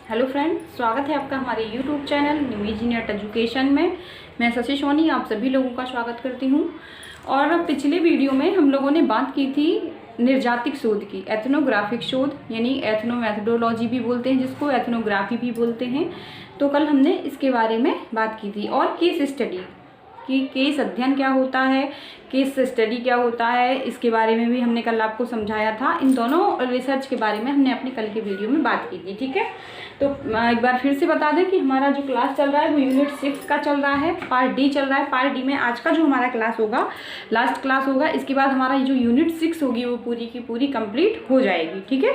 Hello friend, स्वागत है आपका हमारे YouTube channel new engineer education में। मैं शशि सोनी आप सभी लोगों का स्वागत करती हूं। और पिछले वीडियो में हम लोगों ने बात की थी निर्जातिक शोध की, एथनोग्राफिक शोध यानी एथनो मैथडोलॉजी भी बोलते हैं जिसको, एथनोग्राफी भी बोलते हैं। तो कल हमने इसके बारे में बात की थी। और केस स्टडी कि केस अध्ययन क्या होता है, केस स्टडी क्या होता है, इसके बारे में भी हमने कल आपको समझाया था। इन दोनों रिसर्च के बारे में हमने अपने कल के वीडियो में बात की थी। ठीक है, तो एक बार फिर से बता दें कि हमारा जो क्लास चल रहा है वो यूनिट 6 का चल रहा है, पार्ट डी चल रहा है। पार्ट डी में आज का जो हमारा क्लास होगा लास्ट क्लास होगा। इसके बाद हमारा ये जो यूनिट 6 होगी वो पूरी की पूरी कंप्लीट हो जाएगी। ठीक है,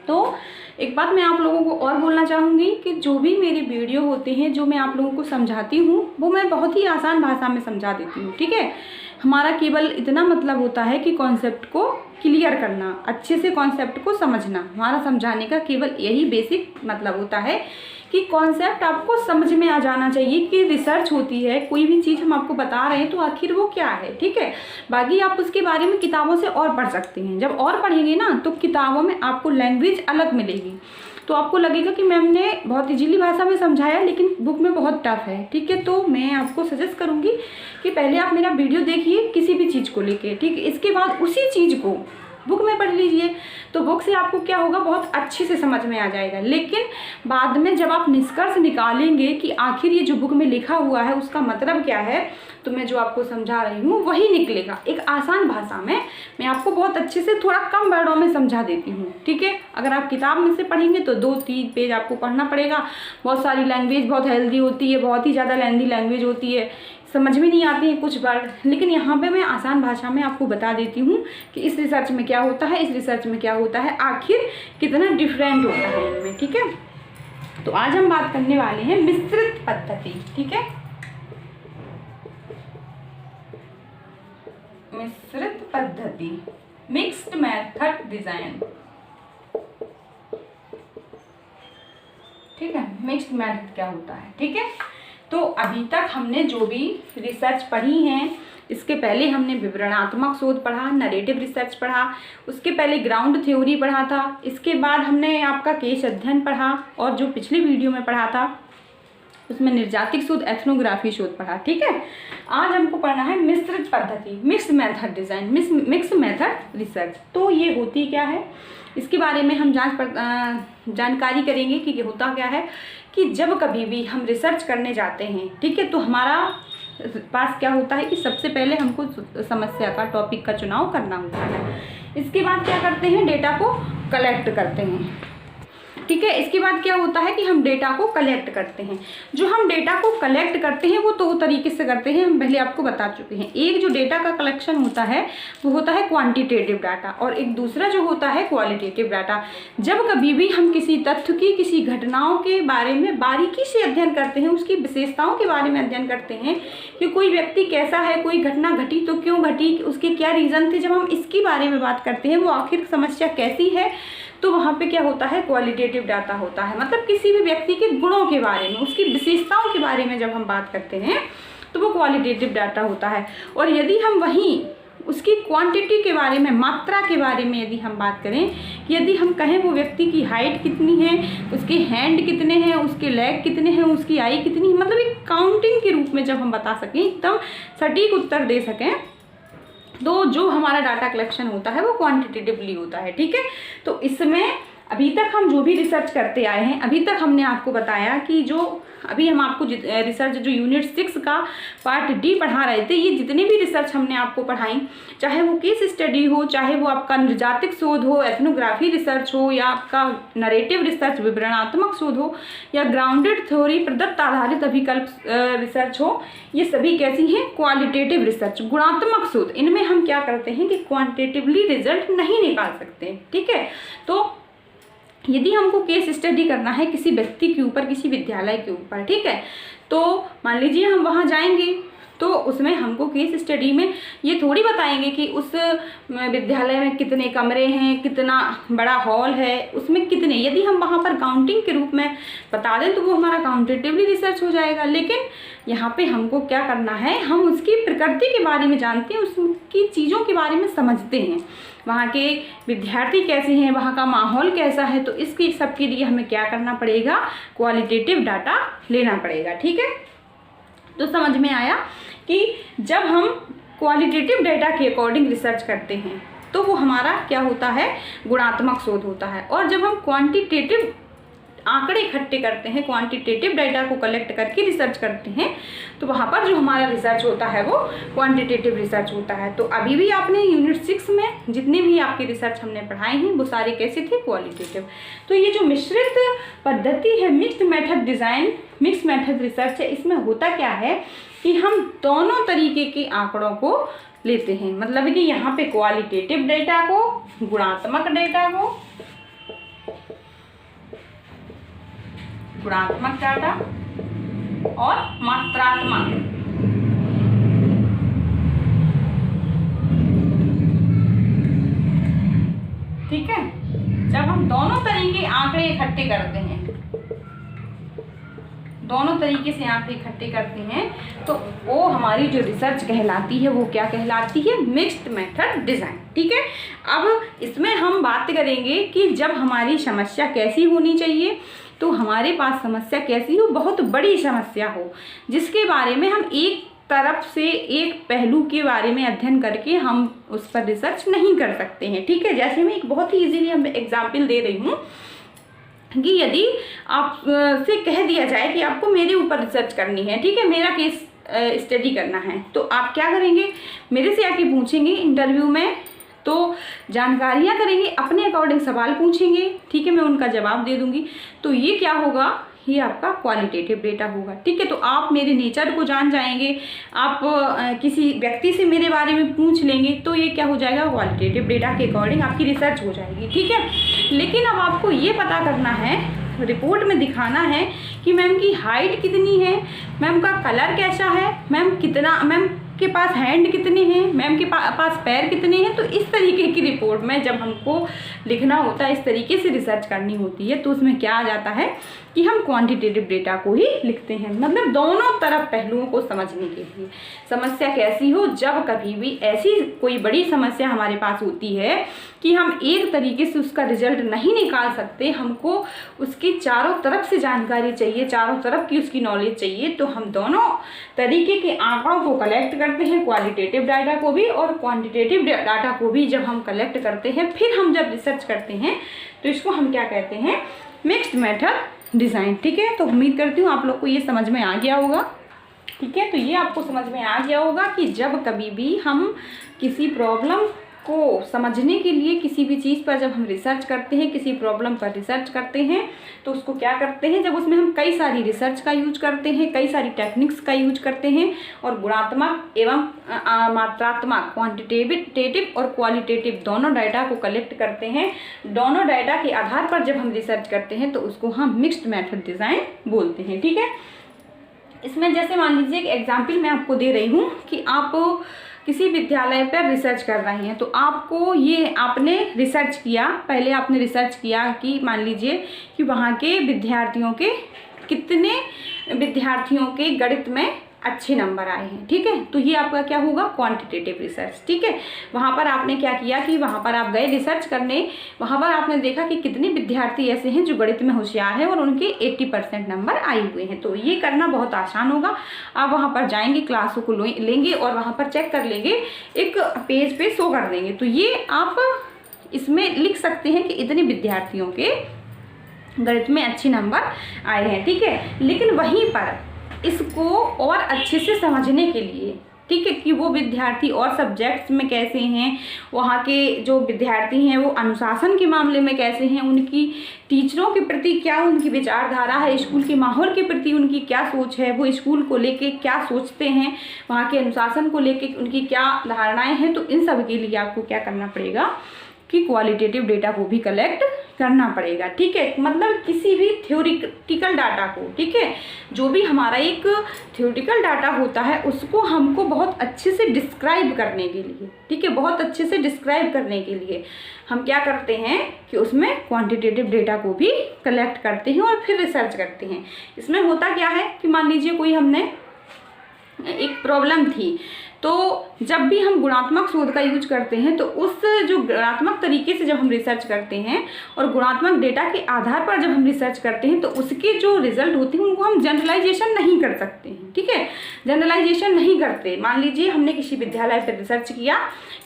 तो एक बात मैं आप लोगों को और बोलना चाहूँगी कि जो भी मेरे वीडियो होते हैं, जो मैं आप लोगों को समझाती हूँ, वो मैं बहुत ही आसान भाषा में समझा देती हूँ। ठीक है, हमारा केवल इतना मतलब होता है कि कॉन्सेप्ट को क्लियर करना, अच्छे से कॉन्सेप्ट को समझना। हमारा समझाने का केवल यही बेसिक मतलब होता है कि कॉन्सेप्ट आपको समझ में आ जाना चाहिए कि रिसर्च होती है, कोई भी चीज़ हम आपको बता रहे हैं तो आखिर वो क्या है। ठीक है, बाकी आप उसके बारे में किताबों से और पढ़ सकते हैं। जब और पढ़ेंगे ना तो किताबों में आपको लैंग्वेज अलग मिलेगी, तो आपको लगेगा कि मैम ने बहुत इजीली भाषा में समझाया लेकिन बुक में बहुत टफ है। ठीक है, तो मैं आपको सजेस्ट करूँगी कि पहले आप मेरा वीडियो देखिए किसी भी चीज़ को लेके, ठीक है, इसके बाद उसी चीज़ को बुक में पढ़ लीजिए। तो बुक से आपको क्या होगा, बहुत अच्छे से समझ में आ जाएगा। लेकिन बाद में जब आप निष्कर्ष निकालेंगे कि आखिर ये जो बुक में लिखा हुआ है उसका मतलब क्या है, तो मैं जो आपको समझा रही हूँ वही निकलेगा एक आसान भाषा में। मैं आपको बहुत अच्छे से थोड़ा कम वर्डों में समझा देती हूँ। ठीक है, अगर आप किताब में से पढ़ेंगे तो 2-3 पेज आपको पढ़ना पड़ेगा। बहुत सारी लैंग्वेज बहुत हेल्दी होती है, बहुत ही ज़्यादा लेंदी लैंग्वेज होती है, समझ में नहीं आती है कुछ वर्ड। लेकिन यहाँ पे मैं आसान भाषा में आपको बता देती हूँ कि इस रिसर्च में क्या होता है, इस रिसर्च में क्या होता है, आखिर कितना डिफरेंट होता है इनमें। ठीक है, तो आज हम बात करने वाले हैं मिश्रित पद्धति। ठीक है, मिश्रित पद्धति, मिक्स्ड मेथड डिजाइन। ठीक है, मिक्स्ड मेथड क्या होता है। ठीक है, तो अभी तक हमने जो भी रिसर्च पढ़ी हैं, इसके पहले हमने विवरणात्मक शोध पढ़ा, नरेटिव रिसर्च पढ़ा, उसके पहले ग्राउंड थ्योरी पढ़ा था, इसके बाद हमने आपका केस अध्ययन पढ़ा, और जो पिछली वीडियो में पढ़ा था उसमें निर्जातिक शोध, एथनोग्राफी शोध पढ़ा। ठीक है, आज हमको पढ़ना है मिश्रित पद्धति, mixed method design, mixed method research. तो ये होती क्या है, इसके बारे में हम जानकारी करेंगे कि ये होता क्या है। कि जब कभी भी हम रिसर्च करने जाते हैं, ठीक है, तो हमारा पास क्या होता है कि सबसे पहले हमको समस्या का, टॉपिक का चुनाव करना होता है। इसके बाद क्या करते हैं, डेटा को कलेक्ट करते हैं। ठीक है, इसके बाद क्या होता है कि हम डेटा को कलेक्ट करते हैं। जो हम डेटा को कलेक्ट करते हैं वो 2 तरीके से करते हैं, हम पहले आपको बता चुके हैं। एक जो डेटा का कलेक्शन होता है वो होता है क्वांटिटेटिव डाटा, और एक दूसरा जो होता है क्वालिटेटिव डाटा। जब कभी भी हम किसी तथ्य की, किसी घटनाओं के बारे में बारीकी से अध्ययन करते हैं, उसकी विशेषताओं के बारे में अध्ययन करते हैं कि कोई व्यक्ति कैसा है, कोई घटना घटी तो क्यों घटी, उसके क्या रीज़न थे, जब हम इसके बारे में बात करते हैं, वो आखिर समस्या कैसी है, तो वहाँ पे क्या होता है, क्वालिटेटिव डाटा होता है। मतलब किसी भी व्यक्ति के गुणों के बारे में, उसकी विशेषताओं के बारे में जब हम बात करते हैं तो वो क्वालिटेटिव डाटा होता है। और यदि हम वहीं उसकी क्वांटिटी के बारे में, मात्रा के बारे में यदि हम बात करें कि यदि हम कहें वो व्यक्ति की हाइट कितनी है, उसके हैंड कितने हैं, उसके लेग कितने हैं, उसकी आई कितनी है, मतलब एक काउंटिंग के रूप में जब हम बता सकें, एकदम सटीक उत्तर दे सकें, तो जो हमारा डाटा कलेक्शन होता है वो क्वांटिटेटिवली होता है। ठीक है, तो इसमें अभी तक हम जो भी रिसर्च करते आए हैं, अभी तक हमने आपको बताया कि जो अभी हम आपको रिसर्च जो यूनिट 6 का पार्ट डी पढ़ा रहे थे, ये जितने भी रिसर्च हमने आपको पढ़ाई, चाहे वो केस स्टडी हो, चाहे वो आपका निर्जातिक शोध हो, एथनोग्राफी रिसर्च हो, या आपका नरेटिव रिसर्च, विवरणात्मक शोध हो, या ग्राउंडेड थ्योरी, प्रदत्त आधारित अभिकल्प रिसर्च हो, ये सभी कैसी हैं, क्वालिटेटिव रिसर्च, गुणात्मक शोध। इनमें हम क्या करते हैं कि क्वांटिटेटिवली रिजल्ट नहीं निकाल सकते। ठीक है, तो यदि हमको केस स्टडी करना है किसी व्यक्ति के ऊपर, किसी विद्यालय के ऊपर, ठीक है, तो मान लीजिए हम वहाँ जाएंगे तो उसमें हमको केस स्टडी में ये थोड़ी बताएंगे कि उस विद्यालय में कितने कमरे हैं, कितना बड़ा हॉल है, उसमें कितने, यदि हम वहाँ पर काउंटिंग के रूप में बता दें तो वो हमारा काउंटेटिवली रिसर्च हो जाएगा। लेकिन यहाँ पे हमको क्या करना है, हम उसकी प्रकृति के बारे में जानते हैं, उसकी चीज़ों के बारे में समझते हैं वहाँ के विद्यार्थी कैसे हैं, वहाँ का माहौल कैसा है, तो इसकी सबके लिए हमें क्या करना पड़ेगा, क्वालिटेटिव डाटा लेना पड़ेगा। ठीक है, तो समझ में आया कि जब हम क्वालिटेटिव डाटा के अकॉर्डिंग रिसर्च करते हैं तो वो हमारा क्या होता है, गुणात्मक शोध होता है। और जब हम क्वांटिटेटिव आंकड़े इकट्ठे करते हैं, क्वांटिटेटिव डाटा को कलेक्ट करके रिसर्च करते हैं, तो वहाँ पर जो हमारा रिसर्च होता है वो क्वांटिटेटिव रिसर्च होता है। तो अभी भी आपने यूनिट 6 में जितने भी आपके रिसर्च हमने पढ़ाए हैं वो सारे कैसे थे, क्वालिटेटिव। तो ये जो मिश्रित पद्धति है, mixed method design, mix method research है, इसमें होता क्या है कि हम दोनों तरीके के आंकड़ों को लेते हैं। मतलब कि यहाँ पे क्वालिटेटिव डेटा को, गुणात्मक डेटा को, गुणात्मक डाटा और मात्रात्मक, ठीक है। जब हम दोनों तरीके आंकड़े इकट्ठे करते हैं, दोनों तरीके से आंकड़े इकट्ठे करते हैं, तो वो हमारी जो रिसर्च कहलाती है वो क्या कहलाती है, मिक्स्ड मेथड डिज़ाइन। ठीक है, अब इसमें हम बात करेंगे कि जब हमारी समस्या कैसी होनी चाहिए, तो हमारे पास समस्या कैसी हो, बहुत बड़ी समस्या हो, जिसके बारे में हम एक तरफ से एक पहलू के बारे में अध्ययन करके हम उस पर रिसर्च नहीं कर सकते हैं। ठीक है, जैसे मैं एक बहुत ही इजीली एग्जाम्पल दे रही हूँ कि यदि आप से कह दिया जाए कि आपको मेरे ऊपर रिसर्च करनी है, ठीक है, मेरा केस स्टडी करना है, तो आप क्या करेंगे, मेरे से आके पूछेंगे इंटरव्यू में, तो जानकारियाँ करेंगे, अपने अकॉर्डिंग सवाल पूछेंगे, ठीक है, मैं उनका जवाब दे दूंगी। तो ये क्या होगा, ये आपका क्वालिटेटिव डेटा होगा। ठीक है, तो आप मेरे नेचर को जान जाएंगे, आप किसी व्यक्ति से मेरे बारे में पूछ लेंगे, तो ये क्या हो जाएगा, क्वालिटेटिव डेटा के अकॉर्डिंग आपकी रिसर्च हो जाएगी। ठीक है, लेकिन अब आपको ये पता करना है, रिपोर्ट में दिखाना है कि मैम की हाइट कितनी है, मैम का कलर कैसा है, मैम कितना, मैम के पास हैंड कितने हैं, मैम के पास पैर कितने हैं। तो इस तरीके की रिपोर्ट में जब हमको लिखना होता है, इस तरीके से रिसर्च करनी होती है, तो उसमें क्या आ जाता है कि हम क्वांटिटेटिव डेटा को ही लिखते हैं। मतलब दोनों तरफ पहलुओं को समझने के लिए, समस्या कैसी हो, जब कभी भी ऐसी कोई बड़ी समस्या हमारे पास होती है कि हम एक तरीके से उसका रिजल्ट नहीं निकाल सकते, हमको उसकी चारों तरफ से जानकारी चाहिए, चारों तरफ की उसकी नॉलेज चाहिए, तो हम दोनों तरीके के आंकड़ों को कलेक्ट करते हैं, क्वालिटेटिव डाटा को भी और क्वांटिटेटिव डाटा को भी। जब हम कलेक्ट करते हैं, फिर हम जब रिसर्च करते हैं, तो इसको हम क्या कहते हैं, मिक्स्ड मेथड डिज़ाइन। ठीक है, तो उम्मीद करती हूँ आप लोग को ये समझ में आ गया होगा। ठीक है, तो ये आपको समझ में आ गया होगा कि जब कभी भी हम किसी प्रॉब्लम को समझने के लिए, किसी भी चीज़ पर जब हम रिसर्च करते हैं, किसी प्रॉब्लम पर रिसर्च करते हैं, तो उसको क्या करते हैं, जब उसमें हम कई सारी रिसर्च का यूज करते हैं, कई सारी टेक्निक्स का यूज करते हैं, और गुणात्मक एवं मात्रात्मक, क्वांटिटेटिव और क्वालिटेटिव दोनों डाटा को कलेक्ट करते हैं, दोनों डाटा के आधार पर जब हम रिसर्च करते हैं, तो उसको हम मिक्स्ड मेथड डिज़ाइन बोलते हैं। ठीक है, इसमें जैसे मान लीजिए एक एग्जाम्पल मैं आपको दे रही हूँ कि आप किसी विद्यालय पर रिसर्च कर रहे हैं, तो आपको ये, आपने रिसर्च किया, पहले आपने रिसर्च किया कि मान लीजिए कि वहाँ के विद्यार्थियों के कितने विद्यार्थियों के गणित में अच्छे नंबर आए हैं। ठीक है, तो ये आपका क्या होगा, क्वांटिटेटिव रिसर्च। ठीक है, वहाँ पर आपने क्या किया कि वहाँ पर आप गए रिसर्च करने, वहाँ पर आपने देखा कि कितने विद्यार्थी ऐसे हैं जो गणित में होशियार हैं और उनके 80% नंबर आए हुए हैं। तो ये करना बहुत आसान होगा। आप वहाँ पर जाएंगे, क्लासों को लेंगे और वहाँ पर चेक कर लेंगे, एक पेज पे शो कर देंगे, तो ये आप इसमें लिख सकते हैं कि इतने विद्यार्थियों के गणित में अच्छे नंबर आए हैं। ठीक है, लेकिन वहीं पर इसको और अच्छे से समझने के लिए, ठीक है, कि वो विद्यार्थी और सब्जेक्ट्स में कैसे हैं, वहाँ के जो विद्यार्थी हैं वो अनुशासन के मामले में कैसे हैं, उनकी टीचरों के प्रति क्या उनकी विचारधारा है, स्कूल के माहौल के प्रति उनकी क्या सोच है, वो स्कूल को लेके क्या सोचते हैं, वहाँ के अनुशासन को लेके उनकी क्या धारणाएं हैं, तो इन सब के लिए आपको क्या करना पड़ेगा कि क्वालिटेटिव डेटा को भी कलेक्ट करना पड़ेगा। ठीक है, मतलब किसी भी थ्योरेटिकल डाटा को, ठीक है, जो भी हमारा एक थ्योरेटिकल डाटा होता है, उसको हमको बहुत अच्छे से डिस्क्राइब करने के लिए, ठीक है, बहुत अच्छे से डिस्क्राइब करने के लिए हम क्या करते हैं कि उसमें क्वांटिटेटिव डेटा को भी कलेक्ट करते हैं और फिर रिसर्च करते हैं। इसमें होता क्या है कि मान लीजिए कोई हमने एक प्रॉब्लम थी। तो जब भी हम गुणात्मक शोध का यूज करते हैं तो उस जो गुणात्मक तरीके से जब हम रिसर्च करते हैं और गुणात्मक डेटा के आधार पर जब हम रिसर्च करते हैं तो उसके जो रिजल्ट होते हैं उनको हम जनरलाइजेशन नहीं कर सकते हैं। ठीक है, जनरलाइजेशन नहीं करते। मान लीजिए हमने किसी विद्यालय पर रिसर्च किया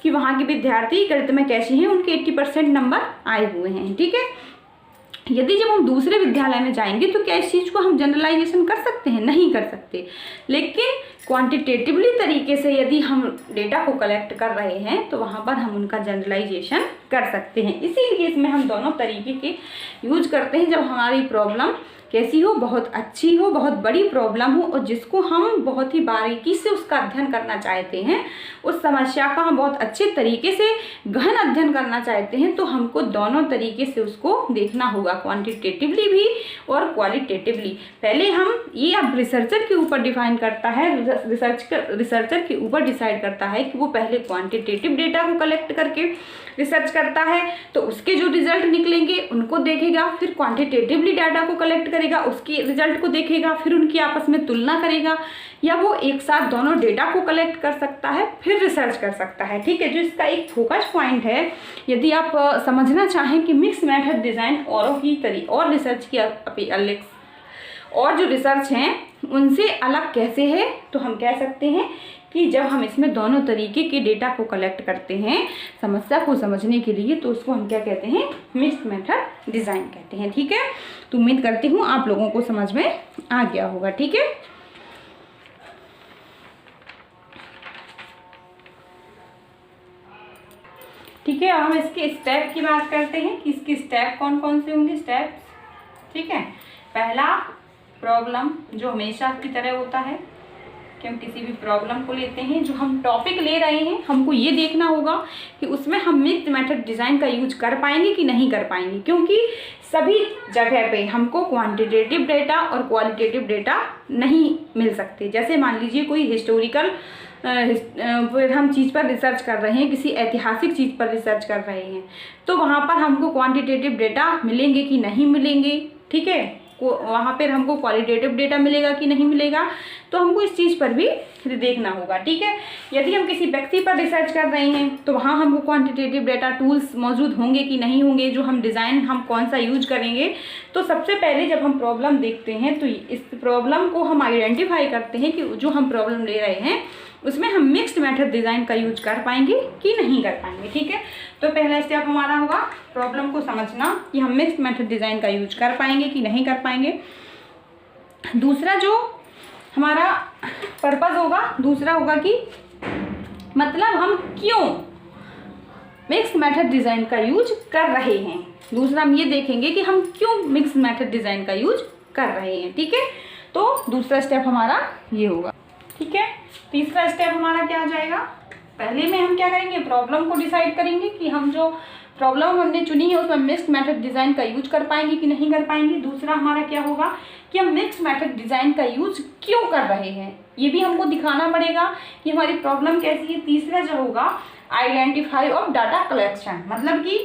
कि वहाँ के विद्यार्थी गणित में कैसे हैं, उनके 80% नंबर आए हुए हैं। ठीक है, यदि जब हम दूसरे विद्यालय में जाएंगे तो क्या इस चीज़ को हम जनरलाइजेशन कर सकते हैं? नहीं कर सकते। लेकिन क्वांटिटेटिवली तरीके से यदि हम डेटा को कलेक्ट कर रहे हैं तो वहाँ पर हम उनका जनरलाइजेशन कर सकते हैं। इसीलिए इसमें हम दोनों तरीके के यूज करते हैं। जब हमारी प्रॉब्लम कैसी हो, बहुत अच्छी हो, बहुत बड़ी प्रॉब्लम हो और जिसको हम बहुत ही बारीकी से उसका अध्ययन करना चाहते हैं, उस समस्या का हम बहुत अच्छे तरीके से गहन अध्ययन करना चाहते हैं, तो हमको दोनों तरीके से उसको देखना होगा, क्वांटिटेटिवली भी और क्वालिटेटिवली। पहले हम ये अब रिसर्चर के ऊपर डिफाइन करता है, रिसर्चर के ऊपर डिसाइड करता है कि वो पहले क्वांटिटेटिव डेटा को कलेक्ट करके रिसर्च करता है तो उसके जो रिजल्ट निकलेंगे उनको देखेगा, फिर क्वांटिटेटिवली डाटा को कलेक्ट करेगा, उसके रिजल्ट को देखेगा, फिर उनकी आपस में तुलना करेगा, या वो एक साथ दोनों डेटा को कलेक्ट कर सकता है फिर रिसर्च कर सकता है। ठीक है, जो इसका एक फोकस पॉइंट है, यदि आप समझना चाहें कि मिक्स मेथड डिज़ाइन और रिसर्च की और जो रिसर्च हैं उनसे अलग कैसे है, तो हम कह सकते हैं कि जब हम इसमें दोनों तरीके के डेटा को कलेक्ट करते हैं समस्या को समझने के लिए, तो उसको हम क्या कहते हैं? मिक्स्ड मेथड डिज़ाइन कहते हैं। ठीक है, तो उम्मीद करती हूँ आप लोगों को समझ में आ गया होगा। ठीक है, ठीक है, हम इसके स्टेप की बात करते हैं कि इसके स्टेप कौन कौन से होंगे, स्टेप्स। ठीक है, पहला प्रॉब्लम जो हमेशा की तरह होता है कि हम किसी भी प्रॉब्लम को लेते हैं, जो हम टॉपिक ले रहे हैं हमको ये देखना होगा कि उसमें हम मिक्स्ड मेथड डिज़ाइन का यूज कर पाएंगे कि नहीं कर पाएंगे, क्योंकि सभी जगह पे हमको क्वांटिटेटिव डेटा और क्वालिटेटिव डेटा नहीं मिल सकते। जैसे मान लीजिए कोई हिस्टोरिकल हम चीज़ पर रिसर्च कर रहे हैं, किसी ऐतिहासिक चीज़ पर रिसर्च कर रहे हैं, तो वहाँ पर हमको क्वांटिटेटिव डेटा मिलेंगे कि नहीं मिलेंगे। ठीक है, वहाँ पर हमको क्वालिटेटिव डेटा मिलेगा कि नहीं मिलेगा, तो हमको इस चीज़ पर भी देखना होगा। ठीक है, यदि हम किसी व्यक्ति पर रिसर्च कर रहे हैं तो वहाँ हमको क्वांटिटेटिव डेटा टूल्स मौजूद होंगे कि नहीं होंगे, जो हम डिज़ाइन हम कौन सा यूज करेंगे। तो सबसे पहले जब हम प्रॉब्लम देखते हैं तो इस प्रॉब्लम को हम आइडेंटिफाई करते हैं कि जो हम प्रॉब्लम ले रहे हैं उसमें हम मिक्स्ड मेथड डिज़ाइन का यूज कर पाएंगे कि नहीं कर पाएंगे। ठीक है, तो पहला स्टेप हमारा होगा प्रॉब्लम को समझना कि हम मिक्स्ड मेथड डिज़ाइन का यूज कर पाएंगे कि नहीं कर पाएंगे। दूसरा जो हमारा पर्पस होगा, दूसरा होगा कि मतलब हम क्यों मिक्स्ड मेथड डिज़ाइन का यूज कर रहे हैं। दूसरा हम ये देखेंगे कि हम क्यों मिक्स्ड मेथड डिज़ाइन का यूज कर रहे हैं। ठीक है, तो दूसरा स्टेप हमारा ये होगा। ठीक है, तीसरा स्टेप हमारा क्या आ जाएगा? पहले में हम क्या करेंगे, प्रॉब्लम को डिसाइड करेंगे कि हम जो प्रॉब्लम हमने चुनी है उसमें मिक्स्ड मेथड डिज़ाइन का यूज कर पाएंगे कि नहीं कर पाएंगे। दूसरा हमारा क्या होगा कि हम मिक्स्ड मेथड डिज़ाइन का यूज क्यों कर रहे हैं, ये भी हमको दिखाना पड़ेगा कि हमारी प्रॉब्लम कैसी है। तीसरा जो होगा आइडेंटिफाई ऑफ डाटा कलेक्शन, मतलब कि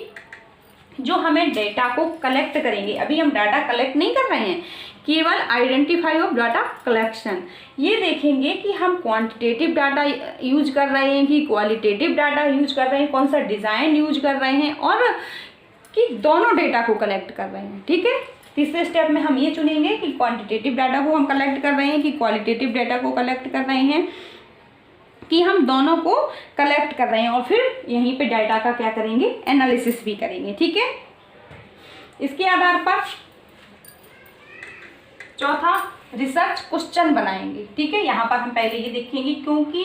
जो हमें डेटा को कलेक्ट करेंगे, अभी हम डाटा कलेक्ट नहीं कर रहे हैं, केवल आइडेंटिफाई ऑफ डाटा कलेक्शन, ये देखेंगे कि हम क्वांटिटेटिव डाटा यूज कर रहे हैं कि क्वालिटेटिव डाटा यूज कर रहे हैं, कौन सा डिज़ाइन यूज कर रहे हैं और कि दोनों डेटा को कलेक्ट कर रहे हैं। ठीक है, तीसरे स्टेप में हम ये चुनेंगे कि क्वांटिटेटिव डाटा को हम कलेक्ट कर रहे हैं कि क्वालिटेटिव डाटा को कलेक्ट कर रहे हैं, कि हम दोनों को कलेक्ट कर रहे हैं, और फिर यहीं पे डाटा का क्या करेंगे, एनालिसिस भी करेंगे। ठीक है, इसके आधार पर चौथा रिसर्च क्वेश्चन बनाएंगे। ठीक है, यहाँ पर हम पहले ये देखेंगे क्योंकि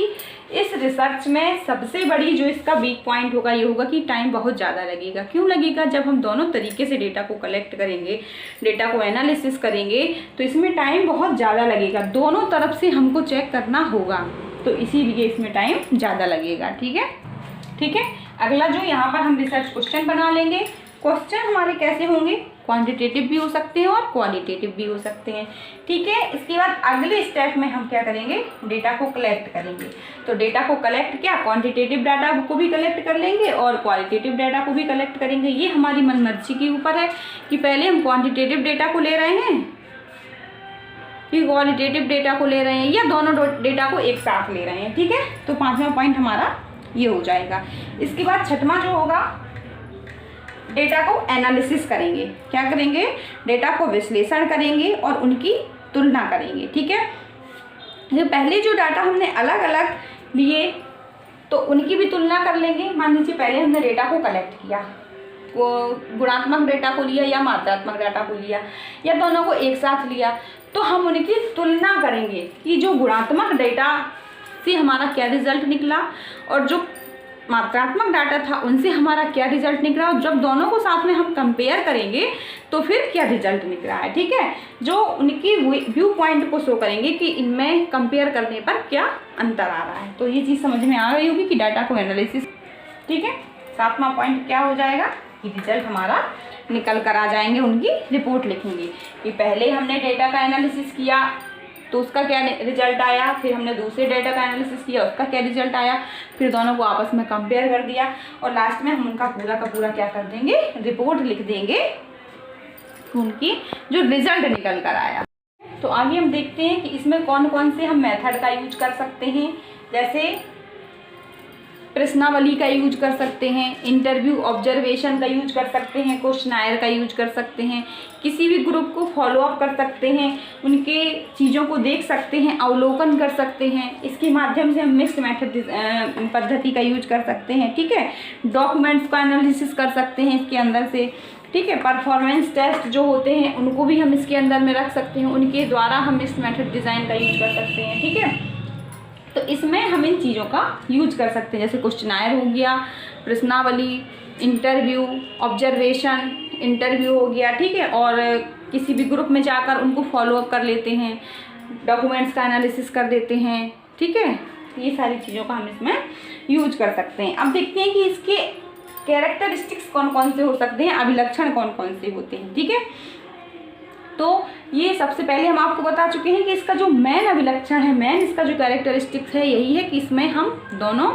इस रिसर्च में सबसे बड़ी जो इसका वीक पॉइंट होगा ये होगा कि टाइम बहुत ज़्यादा लगेगा। क्यों लगेगा? जब हम दोनों तरीके से डेटा को कलेक्ट करेंगे, डेटा को एनालिसिस करेंगे, तो इसमें टाइम बहुत ज़्यादा लगेगा, दोनों तरफ से हमको चेक करना होगा, तो इसीलिए इसमें टाइम ज़्यादा लगेगा। ठीक है, ठीक है, अगला जो यहाँ पर हम रिसर्च क्वेश्चन बना लेंगे। क्वेश्चन हमारे कैसे होंगे, क्वांटिटेटिव भी हो सकते हैं और क्वालिटेटिव भी हो सकते हैं। ठीक है, इसके बाद अगले स्टेप में हम क्या करेंगे, डेटा को कलेक्ट करेंगे। तो डेटा को कलेक्ट क्या, क्वांटिटेटिव डाटा को भी कलेक्ट कर लेंगे और क्वालिटेटिव डाटा को भी कलेक्ट करेंगे। ये हमारी मनमर्जी के ऊपर है कि पहले हम क्वांटिटेटिव डेटा को ले रहे हैं कि क्वालिटेटिव डेटा को ले रहे हैं या दोनों डेटा को एक साथ ले रहे हैं। ठीक है, तो 5वां पॉइंट हमारा ये हो जाएगा। इसके बाद 6वां जो होगा, डेटा को एनालिसिस करेंगे। क्या करेंगे? डेटा को विश्लेषण करेंगे और उनकी तुलना करेंगे। ठीक है, जो पहले जो डाटा हमने अलग अलग लिए तो उनकी भी तुलना कर लेंगे। मान लीजिए पहले हमने डेटा को कलेक्ट किया, वो गुणात्मक डेटा को लिया या मात्रात्मक डाटा को लिया या दोनों को एक साथ लिया, तो हम उनकी तुलना करेंगे कि जो गुणात्मक डेटा से हमारा क्या रिजल्ट निकला और जो मात्रात्मक डाटा था उनसे हमारा क्या रिजल्ट निकला, और जब दोनों को साथ में हम कंपेयर करेंगे तो फिर क्या रिजल्ट निकल रहा है। ठीक है, जो उनकी व्यू पॉइंट को शो करेंगे कि इनमें कंपेयर करने पर क्या अंतर आ रहा है। तो ये चीज़ समझ में आ रही होगी कि डाटा को एनालिसिस। ठीक है, 7वां पॉइंट क्या हो जाएगा कि रिजल्ट हमारा निकल कर आ जाएंगे, उनकी रिपोर्ट लिखेंगे कि पहले हमने डेटा का एनालिसिस किया तो उसका क्या रिजल्ट आया, फिर हमने दूसरे डेटा का एनालिसिस किया उसका क्या रिजल्ट आया, फिर दोनों को आपस में कंपेयर कर दिया और लास्ट में हम उनका पूरा का पूरा क्या कर देंगे, रिपोर्ट लिख देंगे, उनकी जो रिजल्ट निकल कर आया। तो आगे हम देखते हैं कि इसमें कौन कौन से हम मेथड का यूज कर सकते हैं। जैसे प्रश्नावली का यूज कर सकते हैं, इंटरव्यू ऑब्जर्वेशन का यूज कर सकते हैं, क्वेश्चनायर का यूज कर सकते हैं, किसी भी ग्रुप को फॉलो अप कर सकते हैं, उनके चीज़ों को देख सकते हैं, अवलोकन कर सकते हैं। इसके माध्यम से हम मिक्स्ड मेथड पद्धति का यूज कर सकते हैं। ठीक है, डॉक्यूमेंट्स का एनालिसिस कर सकते हैं इसके अंदर से। ठीक है, परफॉर्मेंस टेस्ट जो होते हैं उनको भी हम इसके अंदर में रख सकते हैं, उनके द्वारा हम मिक्स्ड मेथड डिज़ाइन का यूज कर सकते हैं। ठीक है, तो इसमें हम इन चीज़ों का यूज कर सकते हैं, जैसे क्वेश्चनायर हो गया, प्रश्नावली, इंटरव्यू ऑब्जर्वेशन, इंटरव्यू हो गया। ठीक है, और किसी भी ग्रुप में जाकर उनको फॉलो अप कर लेते हैं, डॉक्यूमेंट्स का एनालिसिस कर देते हैं। ठीक है, ये सारी चीज़ों का हम इसमें यूज कर सकते हैं। अब देखते हैं कि इसके कैरेक्टरिस्टिक्स कौन कौन से हो सकते हैं, अभिलक्षण कौन कौन से होते हैं। ठीक है, तो ये सबसे पहले हम आपको बता चुके हैं कि इसका जो मेन अभिलक्षण है, मेन इसका जो कैरेक्टरिस्टिक्स है यही है कि इसमें हम दोनों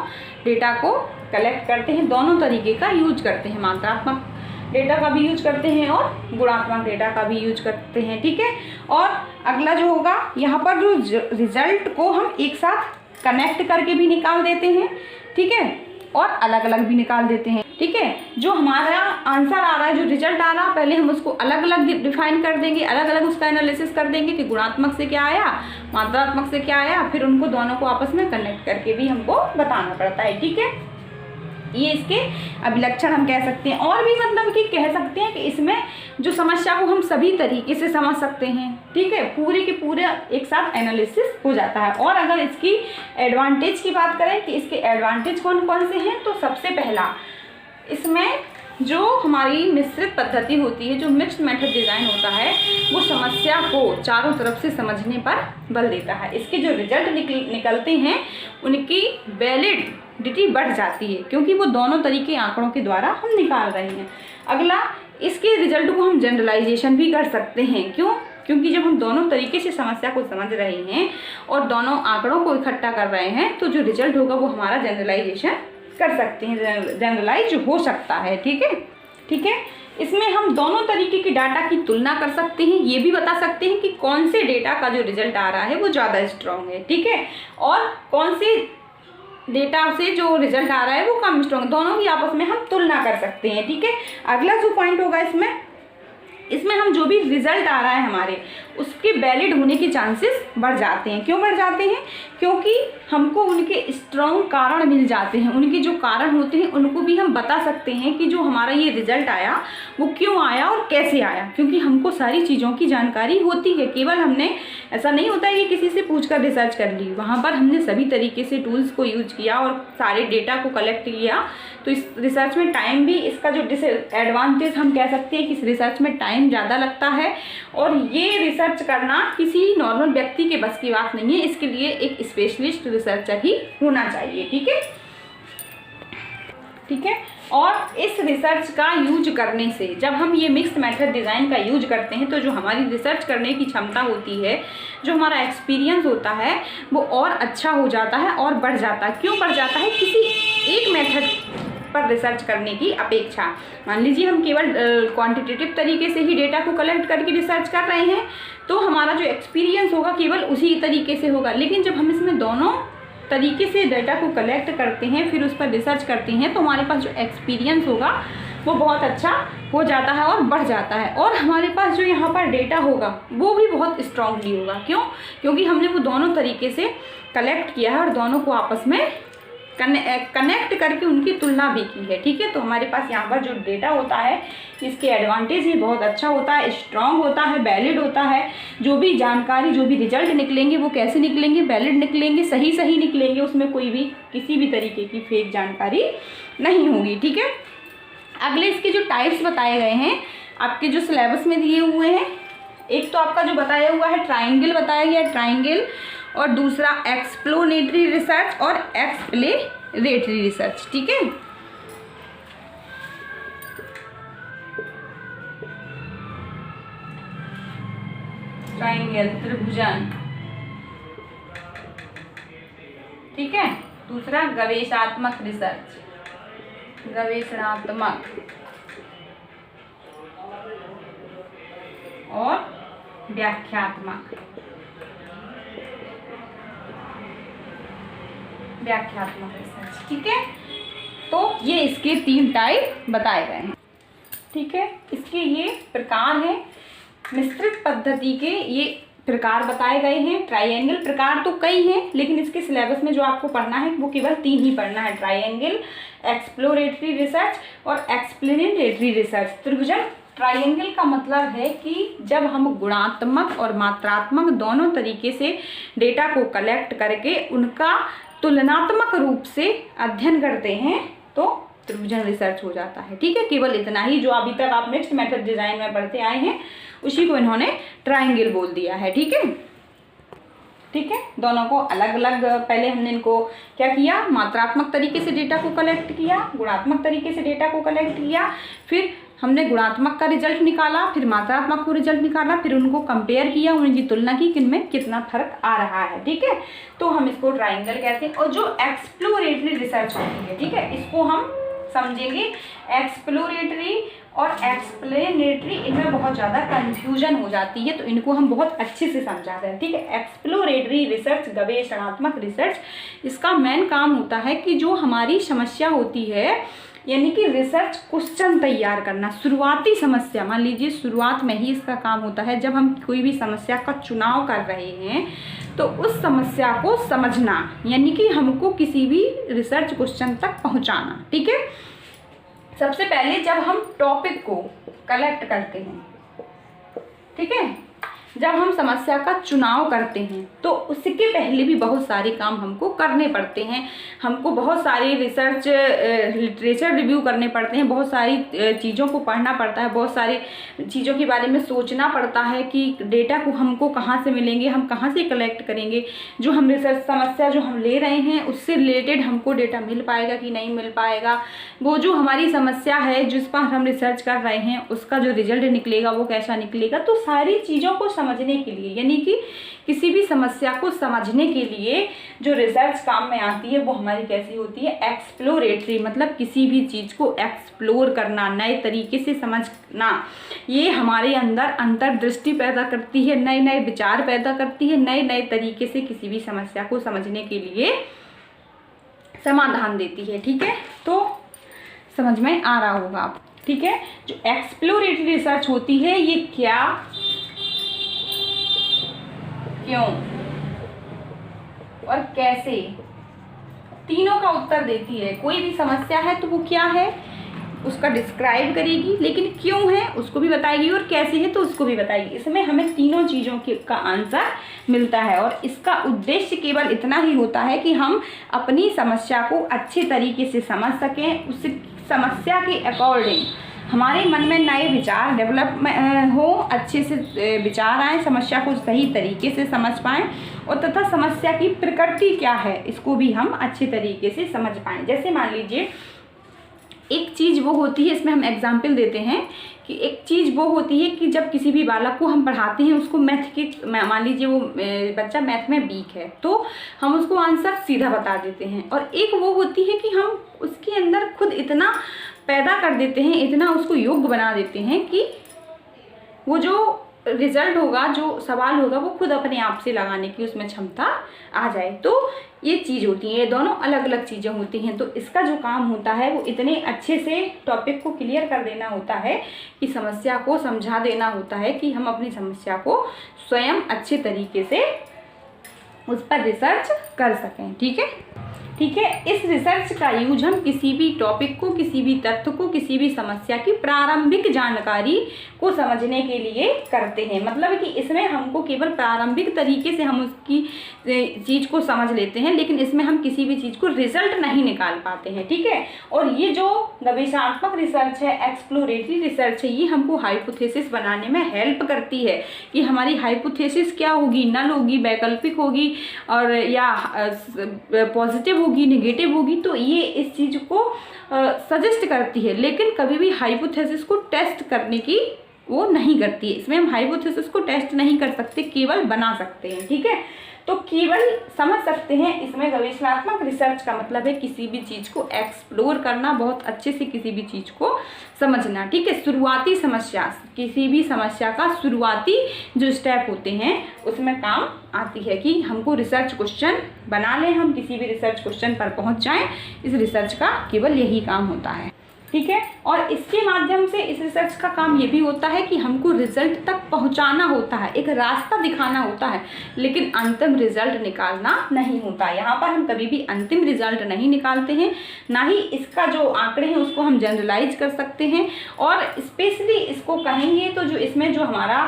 डेटा को कलेक्ट करते हैं, दोनों तरीके का यूज करते हैं, मात्रात्मक डेटा का भी यूज करते हैं और गुणात्मक डेटा का भी यूज करते हैं। ठीक है, और अगला जो होगा यहाँ पर जो रिजल्ट को हम एक साथ कनेक्ट करके भी निकाल देते हैं। ठीक है, और अलग अलग भी निकाल देते हैं। ठीक है, जो हमारा आंसर आ रहा है, जो रिजल्ट आ रहा है, पहले हम उसको अलग अलग डिफाइन कर देंगे, अलग अलग उसका एनालिसिस कर देंगे कि गुणात्मक से क्या आया, मात्रात्मक से क्या आया, फिर उनको दोनों को आपस में कनेक्ट करके भी हमको बताना पड़ता है। ठीक है, ये इसके अभिलक्षण हम कह सकते हैं। और भी मतलब कि कह सकते हैं कि इसमें जो समस्या को हम सभी तरीके से समझ सकते हैं। ठीक है, पूरे के पूरे एक साथ एनालिसिस हो जाता है। और अगर इसकी एडवांटेज की बात करें कि इसके एडवांटेज कौन कौन से हैं, तो सबसे पहला इसमें जो हमारी मिश्रित पद्धति होती है, जो मिक्स्ड मेथड डिज़ाइन होता है, वो समस्या को चारों तरफ से समझने पर बल देता है। इसके जो रिजल्ट निकलते हैं उनकी वैलिडिटी बढ़ जाती है, क्योंकि वो दोनों तरीके आंकड़ों के द्वारा हम निकाल रहे हैं। अगला, इसके रिजल्ट को हम जनरलाइजेशन भी कर सकते हैं। क्यों? क्योंकि जब हम दोनों तरीके से समस्या को समझ रहे हैं और दोनों आंकड़ों को इकट्ठा कर रहे हैं, तो जो रिजल्ट होगा वो हमारा जनरलाइजेशन कर सकते हैं, जनरलाइज हो सकता है। ठीक है, ठीक है, इसमें हम दोनों तरीके की डाटा की तुलना कर सकते हैं, ये भी बता सकते हैं कि कौन से डेटा का जो रिजल्ट आ रहा है वो ज़्यादा स्ट्रॉन्ग है। ठीक है, और कौन से डेटा से जो रिजल्ट आ रहा है वो कम स्ट्रॉन्ग, दोनों की आपस में हम तुलना कर सकते हैं। ठीक है, अगला जो पॉइंट होगा इसमें हम जो भी रिजल्ट आ रहा है हमारे, उसके वैलिड होने के चांसेस बढ़ जाते हैं। क्यों बढ़ जाते हैं? क्योंकि हमको उनके स्ट्रॉन्ग कारण मिल जाते हैं, उनके जो कारण होते हैं उनको भी हम बता सकते हैं कि जो हमारा ये रिजल्ट आया वो क्यों आया और कैसे आया, क्योंकि हमको सारी चीज़ों की जानकारी होती है। केवल हमने, ऐसा नहीं होता है कि किसी से पूछकर रिसर्च कर ली, वहाँ पर हमने सभी तरीके से टूल्स को यूज किया और सारे डेटा को कलेक्ट किया। तो इस रिसर्च में टाइम भी, इसका जो डिसएडवांटेज हम कह सकते हैं कि इस रिसर्च में टाइम ज़्यादा लगता है, और ये रिसर्च करना किसी नॉर्मल व्यक्ति के बस की बात नहीं है, इसके लिए एक स्पेशलिस्ट रिसर्चर ही होना चाहिए। ठीक है, ठीक है, और इस रिसर्च का यूज करने से, जब हम ये मिक्स्ड मेथड डिज़ाइन का यूज करते हैं, तो जो हमारी रिसर्च करने की क्षमता होती है, जो हमारा एक्सपीरियंस होता है, वो और अच्छा हो जाता है और बढ़ जाता है। क्यों बढ़ जाता है? किसी एक मेथड पर रिसर्च करने की अपेक्षा। मान लीजिए हम केवल क्वांटिटेटिव तरीके से ही डेटा को कलेक्ट करके रिसर्च कर रहे हैं तो हमारा जो एक्सपीरियंस होगा केवल उसी तरीके से होगा, लेकिन जब हम इसमें दोनों तरीके से डेटा को कलेक्ट करते हैं फिर उस पर रिसर्च करते हैं तो हमारे पास जो एक्सपीरियंस होगा वो बहुत अच्छा हो जाता है और बढ़ जाता है, और हमारे पास जो यहाँ पर डेटा होगा वो भी बहुत स्ट्रांगली होगा। क्यों? क्योंकि हमने वो दोनों तरीके से कलेक्ट किया है और दोनों को आपस में कनेक्ट करके उनकी तुलना भी की है। ठीक है, तो हमारे पास यहाँ पर जो डेटा होता है इसके एडवांटेज ही बहुत अच्छा होता है, स्ट्रांग होता है, वैलिड होता है। जो भी जानकारी, जो भी रिजल्ट निकलेंगे वो कैसे निकलेंगे? वैलिड निकलेंगे, सही निकलेंगे, उसमें कोई भी किसी भी तरीके की फेक जानकारी नहीं होगी। ठीक है, अगले इसके जो टाइप्स बताए गए हैं आपके जो सिलेबस में दिए हुए हैं, एक तो आपका जो बताया हुआ है ट्राइंगल बताया गया है, ट्राइंगल, और दूसरा एक्सप्लोरेटरी रिसर्च और एक्सप्लेरेटरी रिसर्च। ठीक है, ट्राइंगल त्रिभुजन, ठीक है, दूसरा गवेषणात्मक रिसर्च, गवेषणात्मक, और व्याख्यात्मक, व्याख्यात्मक रिसर्च। ठीक है, तो ये इसके 3 टाइप बताए गए हैं। ठीक है, इसके ये प्रकार हैं, मिश्रित पद्धति के ये प्रकार बताए गए हैं। ट्राइएंगल प्रकार तो कई हैं लेकिन इसके सिलेबस में जो आपको पढ़ना है वो केवल 3 ही पढ़ना है, ट्राइएंगल, एक्सप्लोरेटरी रिसर्च और एक्सप्लेनेटरी रिसर्च। त्रिभुजन ट्राइएंगल का मतलब है कि जब हम गुणात्मक और मात्रात्मक दोनों तरीके से डेटा को कलेक्ट करके उनका तुलनात्मक रूप से अध्ययन करते हैं तो त्रिभुजन रिसर्च हो जाता है। ठीक है, केवल इतना ही, जो अभी तक आप मिक्स्ड मेथड डिजाइन में पढ़ते आए हैं उसी को इन्होंने ट्राइंगल बोल दिया है। ठीक है, ठीक है, दोनों को अलग अलग, पहले हमने इनको क्या किया, मात्रात्मक तरीके से डेटा को कलेक्ट किया, गुणात्मक तरीके से डेटा को कलेक्ट किया, फिर हमने गुणात्मक का रिजल्ट निकाला, फिर मात्रात्मक को रिजल्ट निकाला, फिर उनको कंपेयर किया, उनकी तुलना की कि इनमें कितना फर्क आ रहा है। ठीक है, तो हम इसको ट्राइंगल कहते हैं। और जो एक्सप्लोरेटरी रिसर्च होती है, ठीक है, इसको हम समझेंगे। एक्सप्लोरेटरी और एक्सप्लेनेटरी, इनमें बहुत ज़्यादा कंफ्यूजन हो जाती है तो इनको हम बहुत अच्छे से समझाते हैं। ठीक है, एक्सप्लोरेटरी रिसर्च, गवेषणात्मक रिसर्च, इसका मेन काम होता है कि जो हमारी समस्या होती है यानी कि रिसर्च क्वेश्चन तैयार करना, शुरुआती समस्या, मान लीजिए शुरुआत में ही इसका काम होता है जब हम कोई भी समस्या का चुनाव कर रहे हैं तो उस समस्या को समझना, यानी कि हमको किसी भी रिसर्च क्वेश्चन तक पहुंचाना। ठीक है, सबसे पहले जब हम टॉपिक को कलेक्ट करते हैं, ठीक है, जब हम समस्या का चुनाव करते हैं तो उसके पहले भी बहुत सारे काम हमको करने पड़ते हैं। हमको बहुत सारे रिसर्च लिटरेचर रिव्यू करने पड़ते हैं, बहुत सारी चीज़ों को पढ़ना पड़ता है, बहुत सारी चीज़ों के बारे में सोचना पड़ता है कि डेटा को हमको कहाँ से मिलेंगे, हम कहाँ से कलेक्ट करेंगे, जो हम रिसर्च समस्या जो हम ले रहे हैं उससे रिलेटेड हमको डेटा मिल पाएगा कि नहीं मिल पाएगा, वो जो हमारी समस्या है जिस पर हम रिसर्च कर रहे हैं उसका जो रिजल्ट निकलेगा वो कैसा निकलेगा। तो सारी चीज़ों को समझने के लिए, यानी कि किसी भी समस्या को समझने के लिए जो रिसर्च काम में आती है वो हमारी कैसी होती है, एक्सप्लोरेटरी, मतलब किसी भी चीज़ को एक्सप्लोर करना, नए तरीके से समझना, ये हमारे अंदर अंतर्दृष्टि पैदा करती है, नए नए विचार पैदा करती है, नए नए तरीके से किसी भी समस्या को समझने के लिए समाधान देती है। ठीक है, तो समझ में आ रहा होगा आप। ठीक है, जो एक्सप्लोरेटरी रिसर्च होती है ये क्या, क्यों और कैसे, तीनों का उत्तर देती है। कोई भी समस्या है तो वो क्या है उसका डिस्क्राइब करेगी, लेकिन क्यों है उसको भी बताएगी, और कैसे है तो उसको भी बताएगी। इसमें हमें तीनों चीज़ों का आंसर मिलता है और इसका उद्देश्य केवल इतना ही होता है कि हम अपनी समस्या को अच्छे तरीके से समझ सकें, उस समस्या के अकॉर्डिंग हमारे मन में नए विचार डेवलप हो, अच्छे से विचार आए, समस्या को सही तरीके से समझ पाएँ और तथा समस्या की प्रकृति क्या है इसको भी हम अच्छे तरीके से समझ पाएँ। जैसे मान लीजिए एक चीज़ वो होती है, इसमें हम एग्जाम्पल देते हैं कि एक चीज़ वो होती है कि जब किसी भी बालक को हम पढ़ाते हैं, उसको मैथ की, मान लीजिए वो बच्चा मैथ में वीक है तो हम उसको आंसर सीधा बता देते हैं, और एक वो होती है कि हम उसके अंदर खुद इतना पैदा कर देते हैं, इतना उसको योग्य बना देते हैं कि वो जो रिजल्ट होगा, जो सवाल होगा, वो खुद अपने आप से लगाने की उसमें क्षमता आ जाए। तो ये चीज़ होती है, ये दोनों अलग अलग चीज़ें होती हैं। तो इसका जो काम होता है वो इतने अच्छे से टॉपिक को क्लियर कर देना होता है कि समस्या को समझा देना होता है कि हम अपनी समस्या को स्वयं अच्छे तरीके से उस पर रिसर्च कर सकें। ठीक है, ठीक है। इस रिसर्च का यूज हम किसी भी टॉपिक को, किसी भी तथ्य को, किसी भी समस्या की प्रारंभिक जानकारी को समझने के लिए करते हैं। मतलब कि इसमें हमको केवल प्रारंभिक तरीके से हम उसकी चीज़ को समझ लेते हैं, लेकिन इसमें हम किसी भी चीज़ को रिजल्ट नहीं निकाल पाते हैं। ठीक है। और ये जो गवेषणात्मक रिसर्च है, एक्सप्लोरेटरी रिसर्च है, ये हमको हाइपोथेसिस बनाने में हेल्प करती है कि हमारी हाइपोथेसिस क्या होगी, नल होगी, वैकल्पिक होगी और या पॉजिटिव होगी, नेगेटिव होगी। तो ये इस चीज़ को सजेस्ट करती है, लेकिन कभी भी हाइपोथेसिस को टेस्ट करने की वो नहीं करती है। इसमें हम हाइपोथेसिस को टेस्ट नहीं कर सकते, केवल बना सकते हैं। ठीक है। तो केवल समझ सकते हैं। इसमें गवेषणात्मक रिसर्च का मतलब है किसी भी चीज़ को एक्सप्लोर करना, बहुत अच्छे से किसी भी चीज़ को समझना। ठीक है। शुरुआती समस्या, किसी भी समस्या का शुरुआती जो स्टेप होते हैं उसमें काम आती है कि हमको रिसर्च क्वेश्चन बना लें, हम किसी भी रिसर्च क्वेश्चन पर पहुंच जाएं। इस रिसर्च का केवल यही काम होता है। ठीक है। और इसके माध्यम से इस रिसर्च का काम ये भी होता है कि हमको रिजल्ट तक पहुंचाना होता है, एक रास्ता दिखाना होता है, लेकिन अंतिम रिजल्ट निकालना नहीं होता। यहाँ पर हम कभी भी अंतिम रिजल्ट नहीं निकालते हैं, ना ही इसका जो आंकड़े हैं उसको हम जनरलाइज कर सकते हैं। और स्पेशली इसको कहेंगे तो जो इसमें जो हमारा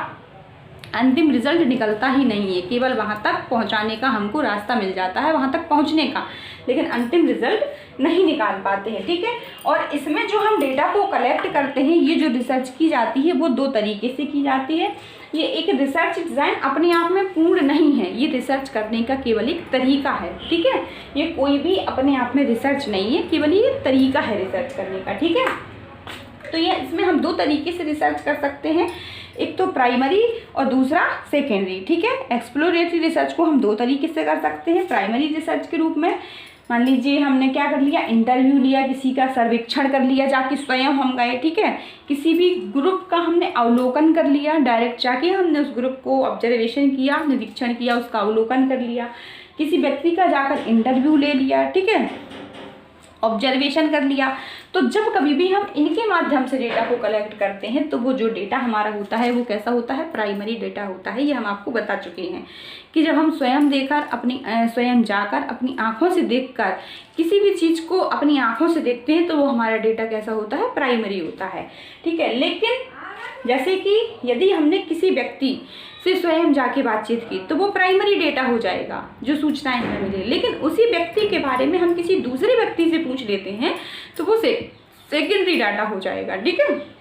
अंतिम रिजल्ट निकलता ही नहीं है, केवल वहाँ तक पहुँचाने का हमको रास्ता मिल जाता है, वहाँ तक पहुँचने का, लेकिन अंतिम रिजल्ट नहीं निकाल पाते हैं। ठीक है। और इसमें जो हम डेटा को कलेक्ट करते हैं, ये जो रिसर्च की जाती है वो दो तरीके से की जाती है। ये एक रिसर्च डिज़ाइन अपने आप में पूर्ण नहीं है, ये रिसर्च करने का केवल एक तरीका है। ठीक है। ये कोई भी अपने आप में रिसर्च नहीं है, केवल ये तरीका है रिसर्च करने का। ठीक है। तो ये इसमें हम दो तरीके से रिसर्च कर सकते हैं, एक तो प्राइमरी और दूसरा सेकेंडरी। ठीक है। एक्सप्लोरेटरी रिसर्च को हम दो तरीके से कर सकते हैं। प्राइमरी रिसर्च के रूप में मान लीजिए हमने क्या कर लिया, इंटरव्यू लिया, किसी का सर्वेक्षण कर लिया, जाके स्वयं हम गए। ठीक है। किसी भी ग्रुप का हमने अवलोकन कर लिया, डायरेक्ट जाके हमने उस ग्रुप को ऑब्जर्वेशन किया, निरीक्षण किया, उसका अवलोकन कर लिया। किसी व्यक्ति का जाकर इंटरव्यू ले लिया। ठीक है, ऑब्जर्वेशन कर लिया। तो जब कभी भी हम इनके माध्यम से डेटा को कलेक्ट करते हैं तो वो जो डेटा हमारा होता है वो कैसा होता है, प्राइमरी डेटा होता है। ये हम आपको बता चुके हैं कि जब हम स्वयं जाकर अपनी आँखों से देखकर किसी भी चीज़ को अपनी आँखों से देखते हैं तो वो हमारा डेटा कैसा होता है, प्राइमरी होता है। ठीक है। लेकिन जैसे कि यदि हमने किसी व्यक्ति से स्वयं जाके बातचीत की तो वो प्राइमरी डेटा हो जाएगा, जो सूचनाएं हमें मिले। लेकिन उसी व्यक्ति के बारे में हम किसी दूसरे व्यक्ति से पूछ लेते हैं तो वो सेकेंडरी डाटा हो जाएगा। ठीक है।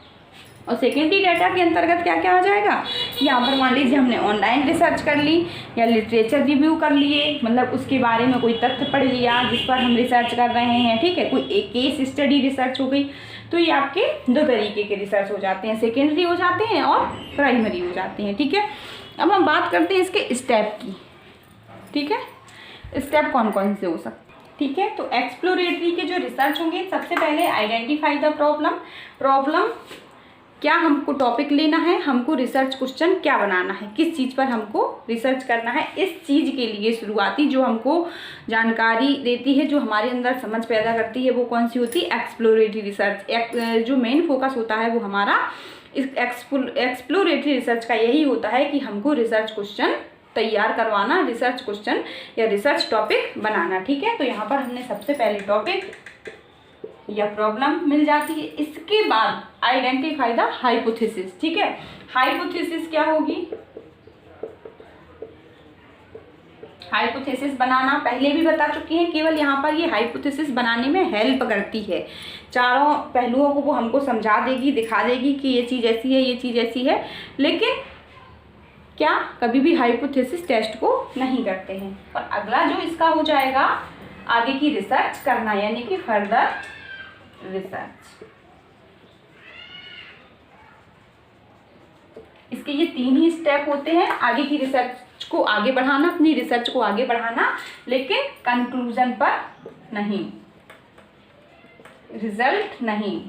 और सेकेंडरी डाटा के अंतर्गत क्या क्या आ जाएगा, यहाँ पर मान लीजिए हमने ऑनलाइन रिसर्च कर ली या लिटरेचर रिव्यू कर लिए, मतलब उसके बारे में कोई तथ्य पढ़ लिया जिस पर हम रिसर्च कर रहे हैं। ठीक है। कोई एक केस स्टडी रिसर्च हो गई। तो ये आपके दो तरीके के रिसर्च हो जाते हैं, सेकेंडरी हो जाते हैं और प्राइमरी हो जाते हैं। ठीक है। अब हम बात करते हैं इसके स्टेप की। ठीक है। स्टेप कौन कौन से हो सकते हैं। ठीक है। तो एक्सप्लोरेटरी के जो रिसर्च होंगे, सबसे पहले आइडेंटिफाई द प्रॉब्लम क्या हमको टॉपिक लेना है, हमको रिसर्च क्वेश्चन क्या बनाना है, किस चीज़ पर हमको रिसर्च करना है। इस चीज़ के लिए शुरुआती जो हमको जानकारी देती है, जो हमारे अंदर समझ पैदा करती है, वो कौन सी होती है, एक्सप्लोरेटरी रिसर्च। जो मेन फोकस होता है वो हमारा इस एक्सप्लोरेटरी रिसर्च का यही होता है कि हमको रिसर्च क्वेश्चन तैयार करवाना, रिसर्च क्वेश्चन या रिसर्च टॉपिक बनाना। ठीक है। तो यहाँ पर हमने सबसे पहले टॉपिक या प्रॉब्लम मिल जाती है। इसके बाद आइडेंटिफाई द हाइपोथेसिस। ठीक है। हाइपोथेसिस क्या होगी, हाइपोथेसिस बनाना पहले भी बता चुकी हैं, केवल यहाँ पर ये हाइपोथेसिस बनाने में हेल्प करती है। चारों पहलुओं को वो हमको समझा देगी, दिखा देगी कि ये चीज़ ऐसी है, ये चीज़ ऐसी है, लेकिन क्या कभी भी हाइपोथेसिस टेस्ट को नहीं करते हैं। और अगला जो इसका हो जाएगा आगे की रिसर्च करना, यानी कि फर्दर रिसर्च। इसके ये 3 ही स्टेप होते हैं, आगे की रिसर्च को आगे बढ़ाना, अपनी रिसर्च को आगे बढ़ाना, लेकिन कंक्लूजन पर नहीं, रिजल्ट नहीं,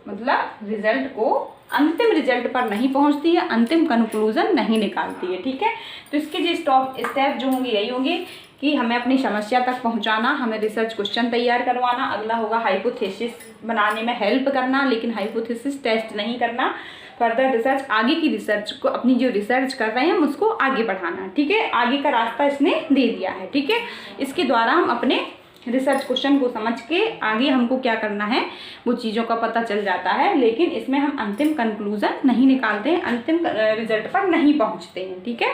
मतलब रिजल्ट को, अंतिम रिजल्ट पर नहीं पहुंचती है, अंतिम कंक्लूजन नहीं निकालती है। ठीक है, तो इसके जो स्टेप जो होंगे यही होंगे कि हमें अपनी समस्या तक पहुंचाना, हमें रिसर्च क्वेश्चन तैयार करवाना, अगला होगा हाइपोथेसिस बनाने में हेल्प करना, लेकिन हाइपोथेसिस टेस्ट नहीं करना, फर्दर रिसर्च, आगे की रिसर्च को, अपनी जो रिसर्च कर रहे हैं हम उसको आगे बढ़ाना। ठीक है, आगे का रास्ता इसने दे दिया है। ठीक है, इसके द्वारा हम अपने रिसर्च क्वेश्चन को समझ के आगे हमको क्या करना है वो चीज़ों का पता चल जाता है, लेकिन इसमें हम अंतिम कंक्लूजन नहीं निकालते हैं, अंतिम रिजल्ट पर नहीं पहुंचते हैं। ठीक है,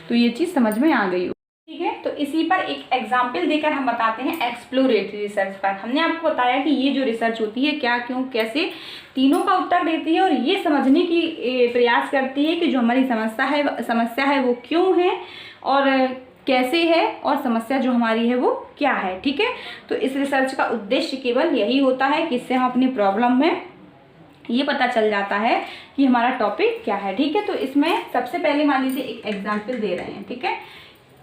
तो ये चीज़ समझ में आ गई हो। ठीक है, तो इसी पर एक एग्जाम्पल देकर हम बताते हैं एक्सप्लोरेटरी रिसर्च पर। हमने आपको बताया कि ये जो रिसर्च होती है क्या, क्यों, कैसे, तीनों का उत्तर देती है और ये समझने की प्रयास करती है कि जो हमारी समस्या है वो क्यों है और कैसे है, और समस्या जो हमारी है वो क्या है। ठीक है, तो इस रिसर्च का उद्देश्य केवल यही होता है कि इससे हम अपनी प्रॉब्लम में ये पता चल जाता है कि हमारा टॉपिक क्या है। ठीक है, तो इसमें सबसे पहले मान लीजिए एक एग्जाम्पल दे रहे हैं। ठीक है,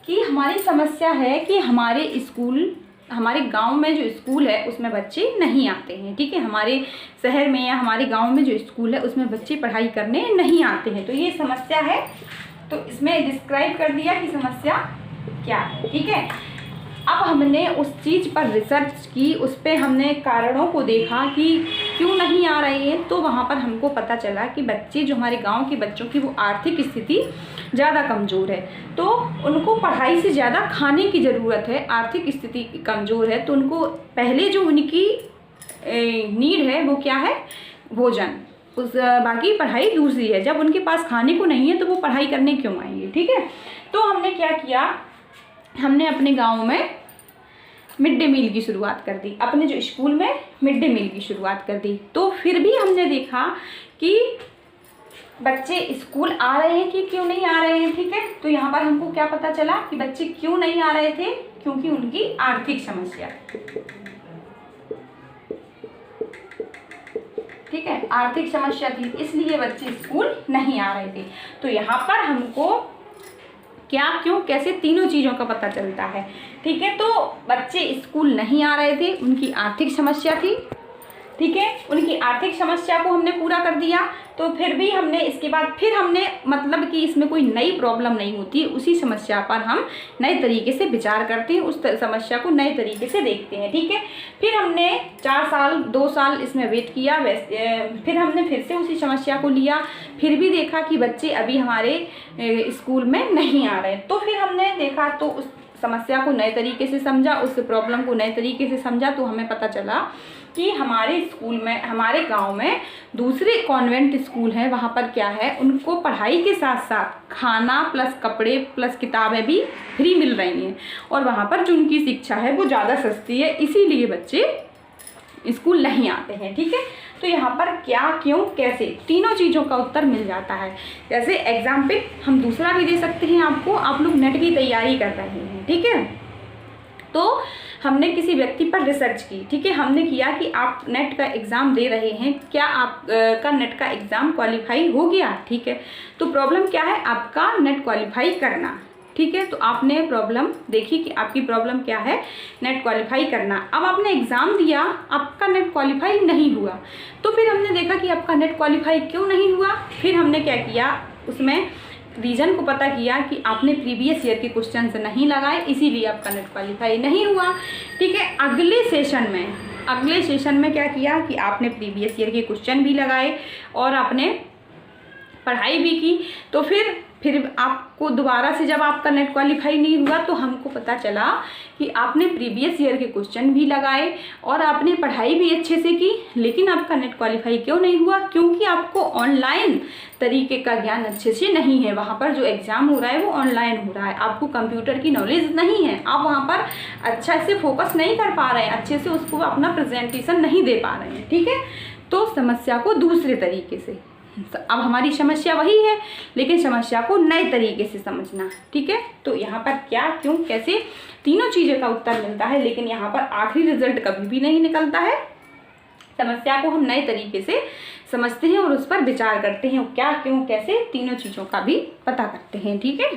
कि हमारी समस्या है कि हमारे गांव में जो स्कूल है उसमें बच्चे नहीं आते हैं। ठीक है, हमारे शहर में या हमारे गांव में जो स्कूल है उसमें बच्चे पढ़ाई करने नहीं आते हैं, तो ये समस्या है। तो इसमें डिस्क्राइब कर दिया कि समस्या क्या है। ठीक है, अब हमने उस चीज़ पर रिसर्च की, उस पर हमने कारणों को देखा कि क्यों नहीं आ रहे हैं, तो वहाँ पर हमको पता चला कि बच्चे जो हमारे गांव के बच्चों की वो आर्थिक स्थिति ज़्यादा कमज़ोर है, तो उनको पढ़ाई से ज़्यादा खाने की ज़रूरत है। आर्थिक स्थिति कमज़ोर है तो उनको पहले जो उनकी नीड है वो क्या है, भोजन, बाकी पढ़ाई दूसरी है। जब उनके पास खाने को नहीं है तो वो पढ़ाई करने क्यों आएंगे। ठीक है, तो हमने क्या किया, हमने अपने गांव में मिड डे मील की शुरुआत कर दी, अपने जो स्कूल में मिड डे मील की शुरुआत कर दी। तो फिर भी हमने देखा कि बच्चे स्कूल आ रहे हैं कि क्यों नहीं आ रहे हैं। ठीक है, तो यहाँ पर हमको क्या पता चला कि बच्चे क्यों नहीं आ रहे थे, क्योंकि उनकी आर्थिक समस्या। ठीक है, आर्थिक समस्या थी, इसलिए बच्चे स्कूल नहीं आ रहे थे। तो यहाँ पर हमको क्या, क्यों, कैसे, तीनों चीज़ों का पता चलता है। ठीक है, तो बच्चे स्कूल नहीं आ रहे थे, उनकी आर्थिक समस्या थी। ठीक है, उनकी आर्थिक समस्या को हमने पूरा कर दिया। तो फिर भी हमने इसके बाद फिर हमने मतलब कि इसमें कोई नई प्रॉब्लम नहीं होती, उसी समस्या पर हम नए तरीके से विचार करते हैं, उस समस्या को नए तरीके से देखते हैं। ठीक है, फिर हमने 4 साल 2 साल इसमें वेट किया, फिर हमने फिर से उसी समस्या को लिया, फिर भी देखा कि बच्चे अभी हमारे स्कूल में नहीं आ रहे। तो फिर हमने देखा, तो उस समस्या को नए तरीके से समझा, उस प्रॉब्लम को नए तरीके से समझा, तो हमें पता चला कि हमारे स्कूल में, हमारे गांव में दूसरे कॉन्वेंट स्कूल हैं, वहाँ पर क्या है, उनको पढ़ाई के साथ साथ खाना प्लस कपड़े प्लस किताबें भी फ्री मिल रही हैं, और वहाँ पर जो उनकी शिक्षा है वो ज़्यादा सस्ती है, इसीलिए बच्चे स्कूल नहीं आते हैं। ठीक है, तो यहाँ पर क्या, क्यों, कैसे, तीनों चीज़ों का उत्तर मिल जाता है। जैसे एग्जाम्पल हम दूसरा भी दे सकते हैं आपको, आप लोग नेट की तैयारी कर रहे हैं। ठीक है, तो हमने किसी व्यक्ति पर रिसर्च की। ठीक है, हमने किया कि आप नेट का एग्ज़ाम दे रहे हैं, क्या आप का नेट का एग्ज़ाम क्वालिफाई हो गया। ठीक है, तो प्रॉब्लम क्या है, आपका नेट क्वालिफाई करना। ठीक है, तो आपने प्रॉब्लम देखी कि आपकी प्रॉब्लम क्या है, नेट क्वालिफाई करना। अब आपने एग्ज़ाम दिया, आपका नेट क्वालिफाई नहीं हुआ, तो फिर हमने देखा कि आपका नेट क्वालिफाई क्यों नहीं हुआ। फिर हमने क्या किया, उसमें रीज़न को पता किया कि आपने प्रीवियस ईयर के क्वेश्चन से नहीं लगाए, इसीलिए आपका नेट क्वालिफाई नहीं हुआ। ठीक है, अगले सेशन में क्या किया कि आपने प्रीवियस ईयर के क्वेश्चन भी लगाए और आपने पढ़ाई भी की। तो फिर आपको दोबारा से जब आपका नेट क्वालिफाई नहीं हुआ, तो हमको पता चला कि आपने प्रीवियस ईयर के क्वेश्चन भी लगाए और आपने पढ़ाई भी अच्छे से की, लेकिन आपका नेट क्वालिफाई क्यों नहीं हुआ, क्योंकि आपको ऑनलाइन तरीके का ज्ञान अच्छे से नहीं है। वहाँ पर जो एग्ज़ाम हो रहा है वो ऑनलाइन हो रहा है, आपको कंप्यूटर की नॉलेज नहीं है, आप वहाँ पर अच्छा से फोकस नहीं कर पा रहे हैं, अच्छे से उसको अपना प्रेजेंटेशन नहीं दे पा रहे हैं। ठीक है, तो समस्या को दूसरे तरीके से अब हमारी समस्या वही है, लेकिन समस्या को नए तरीके से समझना। ठीक है, तो यहाँ पर क्या, क्यों, कैसे, तीनों चीज़ों का उत्तर मिलता है, लेकिन यहाँ पर आखिरी रिजल्ट कभी भी नहीं निकलता है। समस्या को हम नए तरीके से समझते हैं और उस पर विचार करते हैं, क्या, क्यों, कैसे, तीनों चीज़ों का भी पता करते हैं। ठीक है,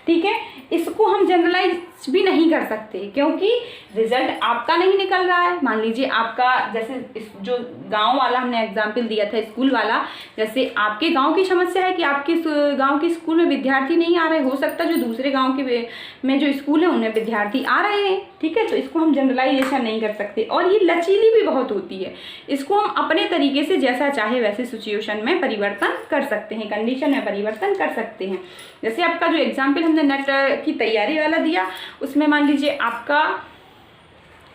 ठीक है, इसको हम जनरलाइज भी नहीं कर सकते, क्योंकि रिजल्ट आपका नहीं निकल रहा है। मान लीजिए आपका, जैसे जो गांव वाला हमने एग्जाम्पल दिया था, स्कूल वाला, जैसे आपके गांव की समस्या है कि आपके गांव के स्कूल में विद्यार्थी नहीं आ रहे, हो सकता है जो दूसरे गांव के में जो स्कूल है उनमें विद्यार्थी आ रहे हैं। ठीक है, तो इसको हम जनरलाइजेशन नहीं कर सकते, और ये लचीली भी बहुत होती है। इसको हम अपने तरीके से जैसा चाहे वैसे सिचुएशन में परिवर्तन कर सकते हैं, कंडीशन में परिवर्तन कर सकते हैं। जैसे आपका जो एग्जाम्पल हमने नेट की तैयारी वाला दिया, उसमें मान लीजिए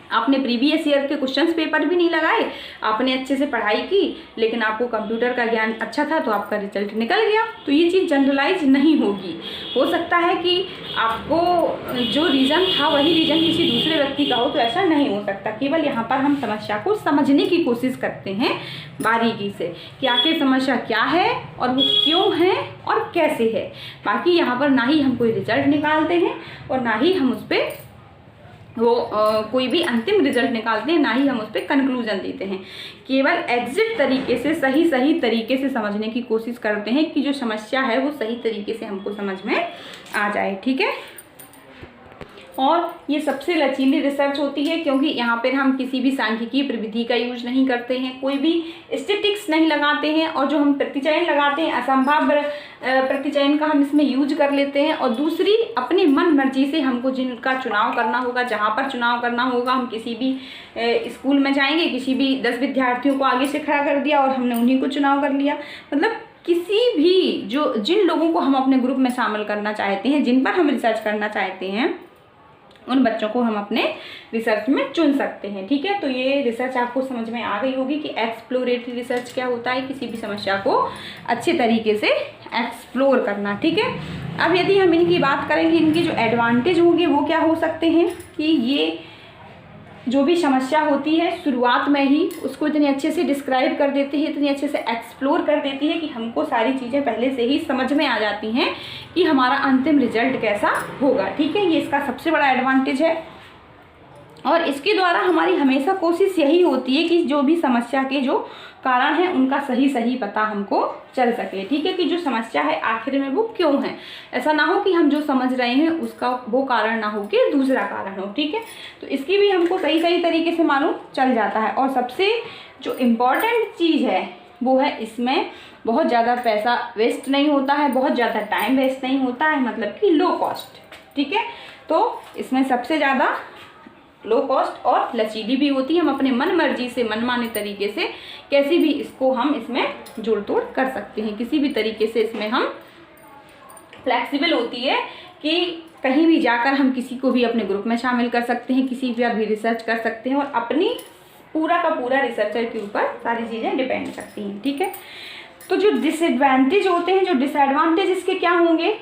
आपने प्रीवियस ईयर के क्वेश्चंस पेपर भी नहीं लगाए, आपने अच्छे से पढ़ाई की, लेकिन आपको कंप्यूटर का ज्ञान अच्छा था तो आपका रिजल्ट निकल गया। तो ये चीज़ जनरलाइज नहीं होगी। हो सकता है कि आपको जो रीज़न था वही रीज़न किसी दूसरे व्यक्ति का हो, तो ऐसा नहीं हो सकता। केवल यहाँ पर हम समस्या को समझने की कोशिश करते हैं बारीकी से कि आखिर समस्या क्या है और वो क्यों है और कैसे है। बाकी यहाँ पर ना ही हम कोई रिजल्ट निकालते हैं और ना ही हम उस पर कोई भी अंतिम रिजल्ट निकालते हैं, ना ही हम उस पर कंक्लूजन देते हैं। केवल एग्जिट तरीके से सही तरीके से समझने की कोशिश करते हैं कि जो समस्या है वो सही तरीके से हमको समझ में आ जाए। ठीक है, और ये सबसे लचीली रिसर्च होती है, क्योंकि यहाँ पर हम किसी भी सांख्यिकी प्रविधि का यूज नहीं करते हैं, कोई भी स्टैटिस्टिक्स नहीं लगाते हैं, और जो हम प्रतिचयन लगाते हैं असंभाव्य प्रतिचयन का हम इसमें यूज कर लेते हैं। और दूसरी, अपनी मन मर्जी से हमको जिनका चुनाव करना होगा, जहाँ पर चुनाव करना होगा, हम किसी भी स्कूल में जाएंगे, किसी भी 10 विद्यार्थियों को आगे से खड़ा कर दिया और हमने उन्हीं को चुनाव कर लिया। मतलब किसी भी जिन लोगों को हम अपने ग्रुप में शामिल करना चाहते हैं, जिन पर हम रिसर्च करना चाहते हैं, उन बच्चों को हम अपने रिसर्च में चुन सकते हैं। ठीक है, तो ये रिसर्च आपको समझ में आ गई होगी कि एक्सप्लोरेटरी रिसर्च क्या होता है, किसी भी समस्या को अच्छे तरीके से एक्सप्लोर करना। ठीक है, अब यदि हम इनकी बात करेंगे, इनके जो एडवांटेज होंगे वो क्या हो सकते हैं कि ये जो भी समस्या होती है शुरुआत में ही उसको इतने अच्छे से डिस्क्राइब कर देती है, इतनी अच्छे से एक्सप्लोर कर देती है कि हमको सारी चीज़ें पहले से ही समझ में आ जाती हैं कि हमारा अंतिम रिजल्ट कैसा होगा। ठीक है, ये इसका सबसे बड़ा एडवांटेज है, और इसके द्वारा हमारी हमेशा कोशिश यही होती है कि जो भी समस्या के जो कारण है उनका सही पता हमको चल सके। ठीक है, कि जो समस्या है आखिर में वो क्यों है, ऐसा ना हो कि हम जो समझ रहे हैं उसका वो कारण ना हो कि दूसरा कारण हो। ठीक है, तो इसकी भी हमको सही तरीके से मालूम चल जाता है। और सबसे जो इम्पॉर्टेंट चीज़ है वो है, इसमें बहुत ज़्यादा पैसा वेस्ट नहीं होता है, बहुत ज़्यादा टाइम वेस्ट नहीं होता है, मतलब कि लो कॉस्ट। ठीक है, तो इसमें सबसे ज़्यादा लो कॉस्ट और लचीली भी होती है। हम अपने मन मर्जी से, मनमाने तरीके से कैसे भी इसको हम इसमें जोड़ तोड़ कर सकते हैं, किसी भी तरीके से इसमें हम फ्लैक्सिबल होती है कि कहीं भी जाकर हम किसी को भी अपने ग्रुप में शामिल कर सकते हैं, किसी पर भी रिसर्च कर सकते हैं, और अपनी पूरा का पूरा रिसर्चर के ऊपर सारी चीज़ें डिपेंड करती हैं। ठीक है, तो जो डिसएडवांटेज होते हैं, जो डिसएडवांटेज इसके क्या होंगे,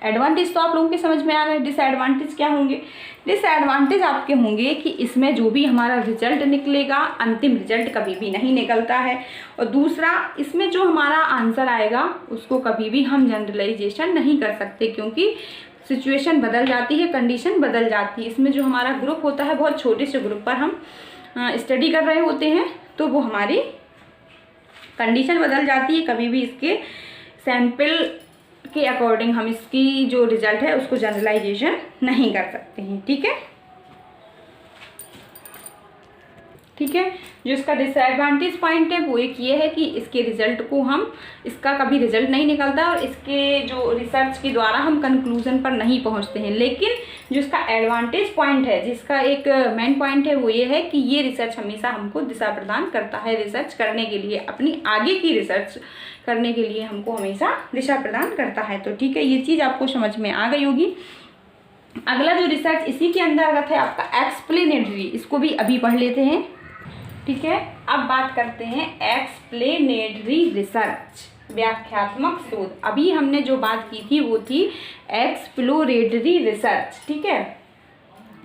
एडवांटेज तो आप लोगों के समझ में आ गए, डिसएडवांटेज क्या होंगे। डिसएडवांटेज आपके होंगे कि इसमें जो भी हमारा रिजल्ट निकलेगा, अंतिम रिजल्ट कभी भी नहीं निकलता है, और दूसरा, इसमें जो हमारा आंसर आएगा उसको कभी भी हम जनरलाइजेशन नहीं कर सकते, क्योंकि सिचुएशन बदल जाती है, कंडीशन बदल जाती है। इसमें जो हमारा ग्रुप होता है, बहुत छोटे से ग्रुप पर हम स्टडी कर रहे होते हैं, तो वो हमारी कंडीशन बदल जाती है। कभी भी इसके सैंपल के अकॉर्डिंग हम इसकी जो रिजल्ट है उसको जनरलाइजेशन नहीं कर सकते हैं। ठीक है, ठीक है, जो इसका डिसएडवांटेज पॉइंट है वो एक ये है कि इसके रिजल्ट को हम, इसका कभी रिजल्ट नहीं निकलता और इसके जो रिसर्च के द्वारा हम कंक्लूजन पर नहीं पहुंचते हैं। लेकिन जो इसका एडवांटेज पॉइंट है, जिसका एक मेन पॉइंट है, वो ये है कि ये रिसर्च हमेशा हमको दिशा प्रदान करता है रिसर्च करने के लिए, अपनी आगे की रिसर्च करने के लिए हमको हमेशा दिशा प्रदान करता है। तो ठीक है, ये चीज़ आपको समझ में आ गई होगी। अगला जो रिसर्च इसी के अंतर्गत है आपका एक्सप्लेनेटरी, इसको भी अभी पढ़ लेते हैं। ठीक है, अब बात करते हैं एक्सप्लेनेटरी रिसर्च, व्याख्यात्मक शोध। अभी हमने जो बात की थी वो थी एक्सप्लोरेटरी रिसर्च। ठीक है,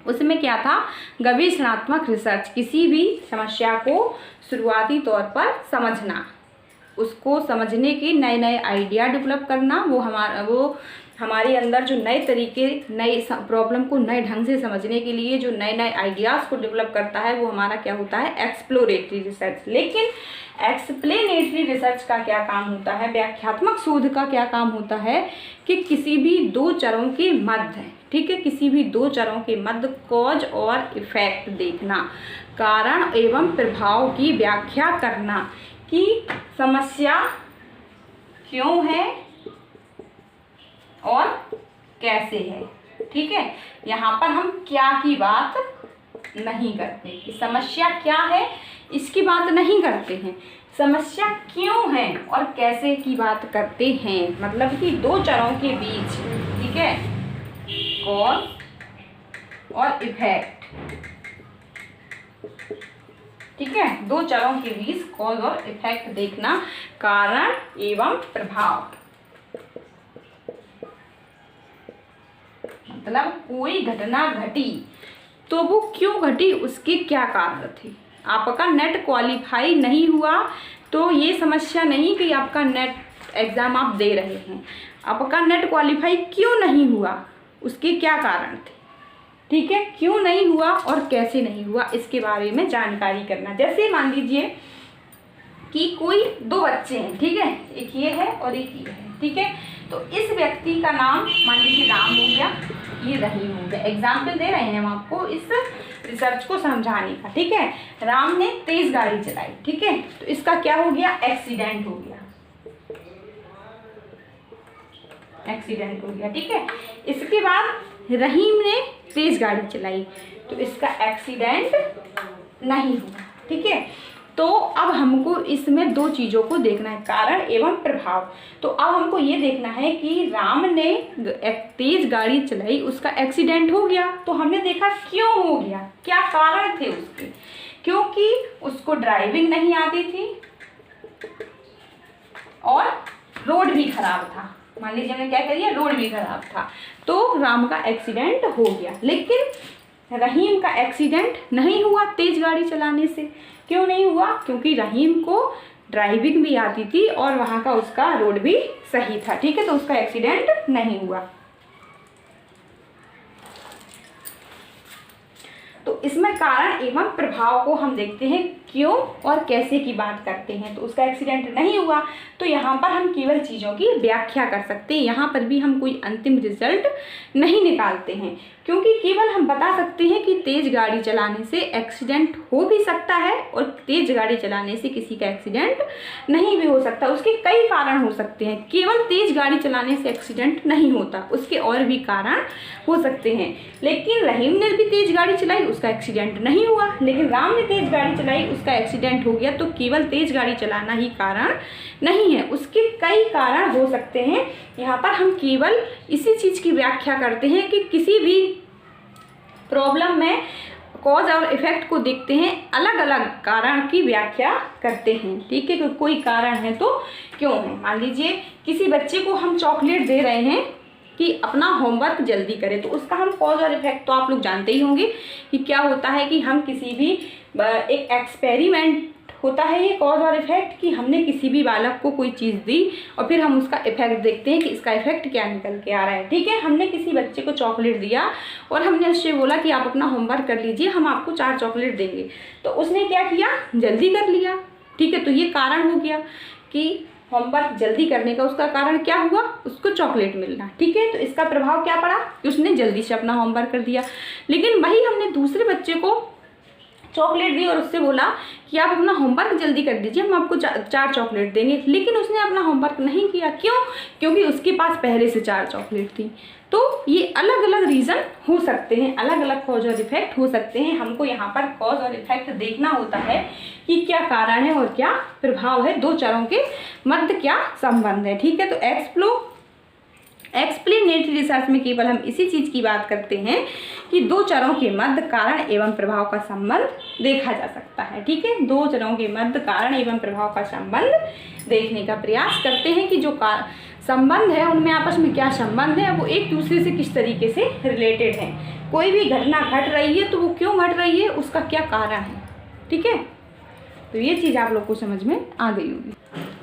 उसमें क्या था, गवेषणात्मक रिसर्च, किसी भी समस्या को शुरुआती तौर पर समझना, उसको समझने के नए नए आइडिया डेवलप करना, वो हमारे अंदर जो नए तरीके, नई प्रॉब्लम को नए ढंग से समझने के लिए जो नए नए आइडियाज़ को डेवलप करता है, वो हमारा क्या होता है, एक्सप्लोरेटरी रिसर्च। लेकिन एक्सप्लेनेटरी रिसर्च का क्या काम होता है, व्याख्यात्मक शोध का क्या काम होता है कि किसी भी दो चरों के मध्य, ठीक है, किसी भी दो चरों के मध्य कॉज और इफेक्ट देखना, कारण एवं प्रभाव की व्याख्या करना कि समस्या क्यों है और कैसे है। ठीक है, यहाँ पर हम क्या की बात नहीं करते कि समस्या क्या है, इसकी बात नहीं करते हैं, समस्या क्यों है और कैसे की बात करते हैं। मतलब कि दो चरों के बीच, ठीक है, कॉज और इफेक्ट, ठीक है, दो चरों के बीच कॉज और इफेक्ट देखना, कारण एवं प्रभाव। मतलब कोई घटना घटी तो वो क्यों घटी, उसके क्या कारण थे। आपका नेट क्वालिफाई नहीं हुआ तो ये समस्या नहीं कि आपका नेट एग्ज़ाम आप दे रहे हैं, आपका नेट क्वालिफाई क्यों नहीं हुआ, उसके क्या कारण थे। ठीक है, क्यों नहीं हुआ और कैसे नहीं हुआ, इसके बारे में जानकारी करना। जैसे मान लीजिए कि कोई दो बच्चे हैं, ठीक है, एक ये है और एक ये है, ठीक है, तो इस व्यक्ति का नाम मान लीजिए राम हो गया, ये रहीम हो गया। एग्जाम्पल दे रहे हैं हम आपको इस रिसर्च को समझाने का। ठीक है, राम ने तेज गाड़ी चलाई, ठीक है, तो इसका क्या हो गया, एक्सीडेंट हो गया, एक्सीडेंट हो गया। ठीक है, इसके बाद रहीम ने तेज गाड़ी चलाई तो इसका एक्सीडेंट नहीं हुआ। ठीक है, तो अब हमको इसमें दो चीज़ों को देखना है, कारण एवं प्रभाव। तो अब हमको ये देखना है कि राम ने तेज गाड़ी चलाई, उसका एक्सीडेंट हो गया, तो हमने देखा क्यों हो गया, क्या कारण थे उसके। क्योंकि उसको ड्राइविंग नहीं आती थी और रोड भी खराब था। मान लीजिए हमने क्या करिए, रोड भी खराब था, तो राम का एक्सीडेंट हो गया। लेकिन रहीम का एक्सीडेंट नहीं हुआ तेज गाड़ी चलाने से। क्यों नहीं हुआ, क्योंकि रहीम को ड्राइविंग भी आती थी और वहाँ का उसका रोड भी सही था। ठीक है, तो उसका एक्सीडेंट नहीं हुआ। तो इसमें कारण एवं प्रभाव को हम देखते हैं, क्यों और कैसे की बात करते हैं। तो उसका एक्सीडेंट नहीं हुआ, तो यहाँ पर हम केवल चीज़ों की व्याख्या कर सकते हैं, यहाँ पर भी हम कोई अंतिम रिजल्ट नहीं निकालते हैं, क्योंकि केवल हम बता सकते हैं कि तेज गाड़ी चलाने से एक्सीडेंट हो भी सकता है और तेज गाड़ी चलाने से किसी का एक्सीडेंट नहीं भी हो सकता। उसके कई कारण हो सकते हैं, केवल तेज गाड़ी चलाने से एक्सीडेंट नहीं होता, उसके और भी कारण हो सकते हैं। लेकिन रहीम ने भी तेज गाड़ी चलाई, उसका एक्सीडेंट नहीं हुआ, लेकिन राम ने तेज गाड़ी चलाई, उसका एक्सीडेंट हो गया। तो केवल तेज गाड़ी चलाना ही कारण नहीं है, उसके कई कारण हो सकते हैं। यहाँ पर हम केवल इसी चीज़ की व्याख्या करते हैं कि किसी भी प्रॉब्लम में कॉज और इफेक्ट को देखते हैं, अलग अलग कारण की व्याख्या करते हैं। ठीक है, कि कोई कारण है तो क्यों है। मान लीजिए किसी बच्चे को हम चॉकलेट दे रहे हैं कि अपना होमवर्क जल्दी करे, तो उसका हम कॉज और इफेक्ट तो आप लोग जानते ही होंगे कि क्या होता है कि हम किसी भी एक एक्सपेरिमेंट होता है ये कॉज और इफेक्ट, कि हमने किसी भी बालक को कोई चीज़ दी और फिर हम उसका इफेक्ट देखते हैं कि इसका इफेक्ट क्या निकल के आ रहा है। ठीक है, हमने किसी बच्चे को चॉकलेट दिया और हमने उससे बोला कि आप अपना होमवर्क कर लीजिए, हम आपको 4 चॉकलेट देंगे, तो उसने क्या किया, जल्दी कर लिया। ठीक है, तो ये कारण हो गया कि होमवर्क जल्दी करने का उसका कारण क्या हुआ, उसको चॉकलेट मिलना। ठीक है, तो इसका प्रभाव क्या पड़ा कि उसने जल्दी से अपना होमवर्क कर दिया। लेकिन वही हमने दूसरे बच्चे को चॉकलेट दी और उससे बोला कि आप अपना होमवर्क जल्दी कर दीजिए, हम आपको 4 चॉकलेट देंगे, लेकिन उसने अपना होमवर्क नहीं किया। क्यों, क्योंकि उसके पास पहले से 4 चॉकलेट थी। तो ये अलग अलग रीज़न हो सकते हैं, अलग अलग कॉज और इफेक्ट हो सकते हैं। हमको यहाँ पर कॉज और इफेक्ट देखना होता है कि क्या कारण है और क्या प्रभाव है, दो चरों के मध्य क्या संबंध है। ठीक है, तो एक्सप्लेनेटरी रिसर्च में केवल हम इसी चीज़ की बात करते हैं कि दो चरों के मध्य कारण एवं प्रभाव का संबंध देखा जा सकता है। ठीक है, दो चरों के मध्य कारण एवं प्रभाव का संबंध देखने का प्रयास करते हैं कि जो संबंध है उनमें आपस में क्या संबंध है, वो एक दूसरे से किस तरीके से रिलेटेड है। कोई भी घटना घट रही है तो वो क्यों घट रही है, उसका क्या कारण है। ठीक है, तो ये चीज़ आप लोग को समझ में आ गई होगी।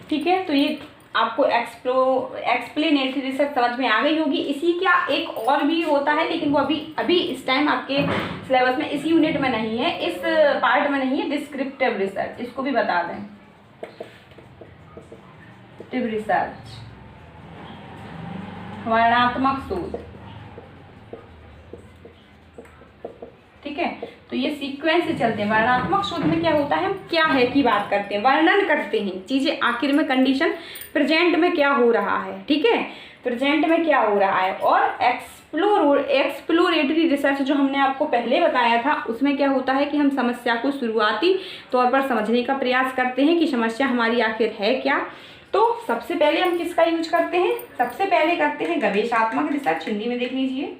ठीक है, तो ये आपको एक्सप्लेनेटरी रिसर्च समझ में आ गई होगी। इसी का एक और भी होता है, लेकिन वो अभी इस टाइम आपके सिलेबस में इस यूनिट में नहीं है, इस पार्ट में नहीं है, डिस्क्रिप्टिव रिसर्च, इसको भी बता दें। डिस्क्रिप्टिव रिसर्च, वर्णनात्मक शोध, ठीक है। तो ये सीक्वेंस से चलते हैं। वर्णनात्मक शोध में क्या होता है, हम क्या है की बात करते हैं, वर्णन करते हैं चीजें, आखिर में कंडीशन प्रेजेंट में क्या हो रहा है, ठीक है, प्रेजेंट में क्या हो रहा है। और एक्सप्लोरेटरी रिसर्च जो हमने आपको पहले बताया था, उसमें क्या होता है कि हम समस्या को शुरुआती तौर पर समझने का प्रयास करते हैं कि समस्या हमारी आखिर है क्या। तो सबसे पहले हम किसका यूज करते हैं, सबसे पहले करते हैं गवेषणात्मक रिसर्च, हिंदी में देख लीजिए।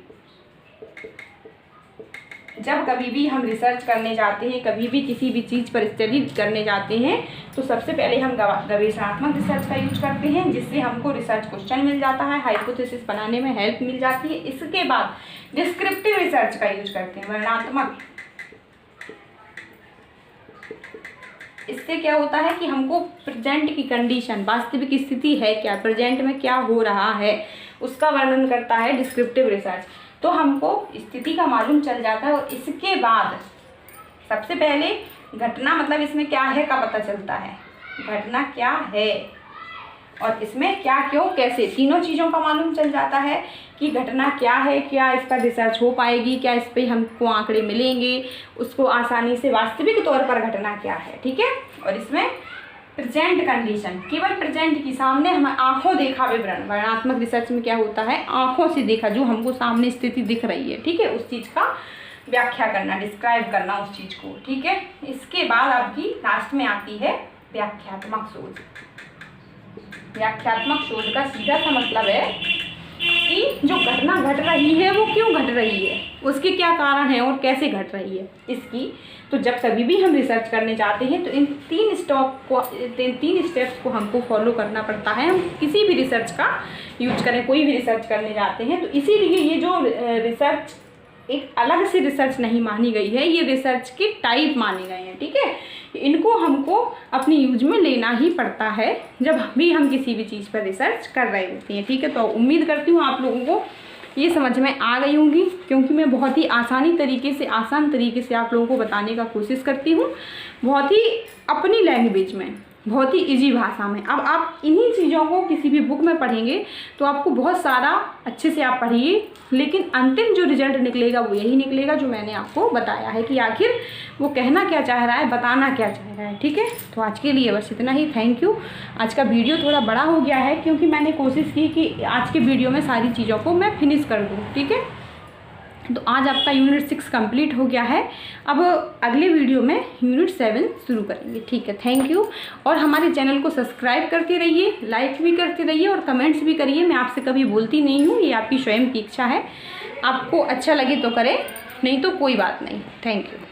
जब कभी भी हम रिसर्च करने जाते हैं, कभी भी किसी भी चीज़ पर स्टडी करने जाते हैं, तो सबसे पहले हम गवेषणात्मक रिसर्च का यूज करते हैं, जिससे हमको रिसर्च क्वेश्चन मिल जाता है, हाइपोथेसिस बनाने में हेल्प मिल जाती है। इसके बाद डिस्क्रिप्टिव रिसर्च का यूज करते हैं, वर्णनात्मक। इससे क्या होता है कि हमको प्रेजेंट की कंडीशन, वास्तविक स्थिति है क्या, प्रेजेंट में क्या हो रहा है, उसका वर्णन करता है डिस्क्रिप्टिव रिसर्च। तो हमको स्थिति का मालूम चल जाता है, और इसके बाद सबसे पहले घटना, मतलब इसमें क्या है का पता चलता है, घटना क्या है और इसमें क्या, क्यों, कैसे, तीनों चीज़ों का मालूम चल जाता है कि घटना क्या है, क्या इस पर रिसर्च हो पाएगी, क्या इस पर हमको आंकड़े मिलेंगे, उसको आसानी से वास्तविक तौर पर घटना क्या है, ठीक है। और इसमें प्रेजेंट कंडीशन, केवल प्रेजेंट की सामने हम आंखों देखा विवरण, वर्णनात्मक रिसर्च में क्या होता है, आंखों से देखा, जो हमको सामने स्थिति दिख रही है, ठीक है, उस चीज़ का व्याख्या करना, डिस्क्राइब करना उस चीज़ को, ठीक है। इसके बाद आपकी लास्ट में आती है व्याख्यात्मक शोध। व्याख्यात्मक शोध का सीधा सा मतलब है कि जो घटना घट रही है वो क्यों घट रही है, उसके क्या कारण है और कैसे घट रही है इसकी। तो जब कभी भी हम रिसर्च करने जाते हैं तो इन तीन स्टेप्स को हमको फॉलो करना पड़ता है। हम किसी भी रिसर्च का यूज करें, कोई भी रिसर्च करने जाते हैं, तो इसीलिए ये जो रिसर्च एक अलग से रिसर्च नहीं मानी गई है, ये रिसर्च के टाइप माने गए हैं, ठीक है। इनको हमको अपनी यूज में लेना ही पड़ता है जब भी हम किसी भी चीज़ पर रिसर्च कर रहे होते हैं, ठीक है। तो उम्मीद करती हूँ आप लोगों को ये समझ में आ गई होंगी, क्योंकि मैं बहुत ही आसान तरीके से आप लोगों को बताने का कोशिश करती हूँ, बहुत ही अपनी लैंग्वेज में, बहुत ही इजी भाषा में। अब आप इन्हीं चीज़ों को किसी भी बुक में पढ़ेंगे तो आपको बहुत सारा अच्छे से आप पढ़िए, लेकिन अंतिम जो रिजल्ट निकलेगा वो यही निकलेगा जो मैंने आपको बताया है कि आखिर वो कहना क्या चाह रहा है, बताना क्या चाह रहा है, ठीक है। तो आज के लिए बस इतना ही, थैंक यू। आज का वीडियो थोड़ा बड़ा हो गया है क्योंकि मैंने कोशिश की कि आज के वीडियो में सारी चीज़ों को मैं फिनिश कर दूँ, ठीक है। तो आज आपका यूनिट 6 कंप्लीट हो गया है। अब अगले वीडियो में यूनिट 7 शुरू करेंगे, ठीक है। Thank you. और हमारे चैनल को सब्सक्राइब करते रहिए, लाइक भी करते रहिए और कमेंट्स भी करिए। मैं आपसे कभी बोलती नहीं हूँ, ये आपकी स्वयं की इच्छा है। आपको अच्छा लगे तो करें, नहीं तो कोई बात नहीं। Thank you.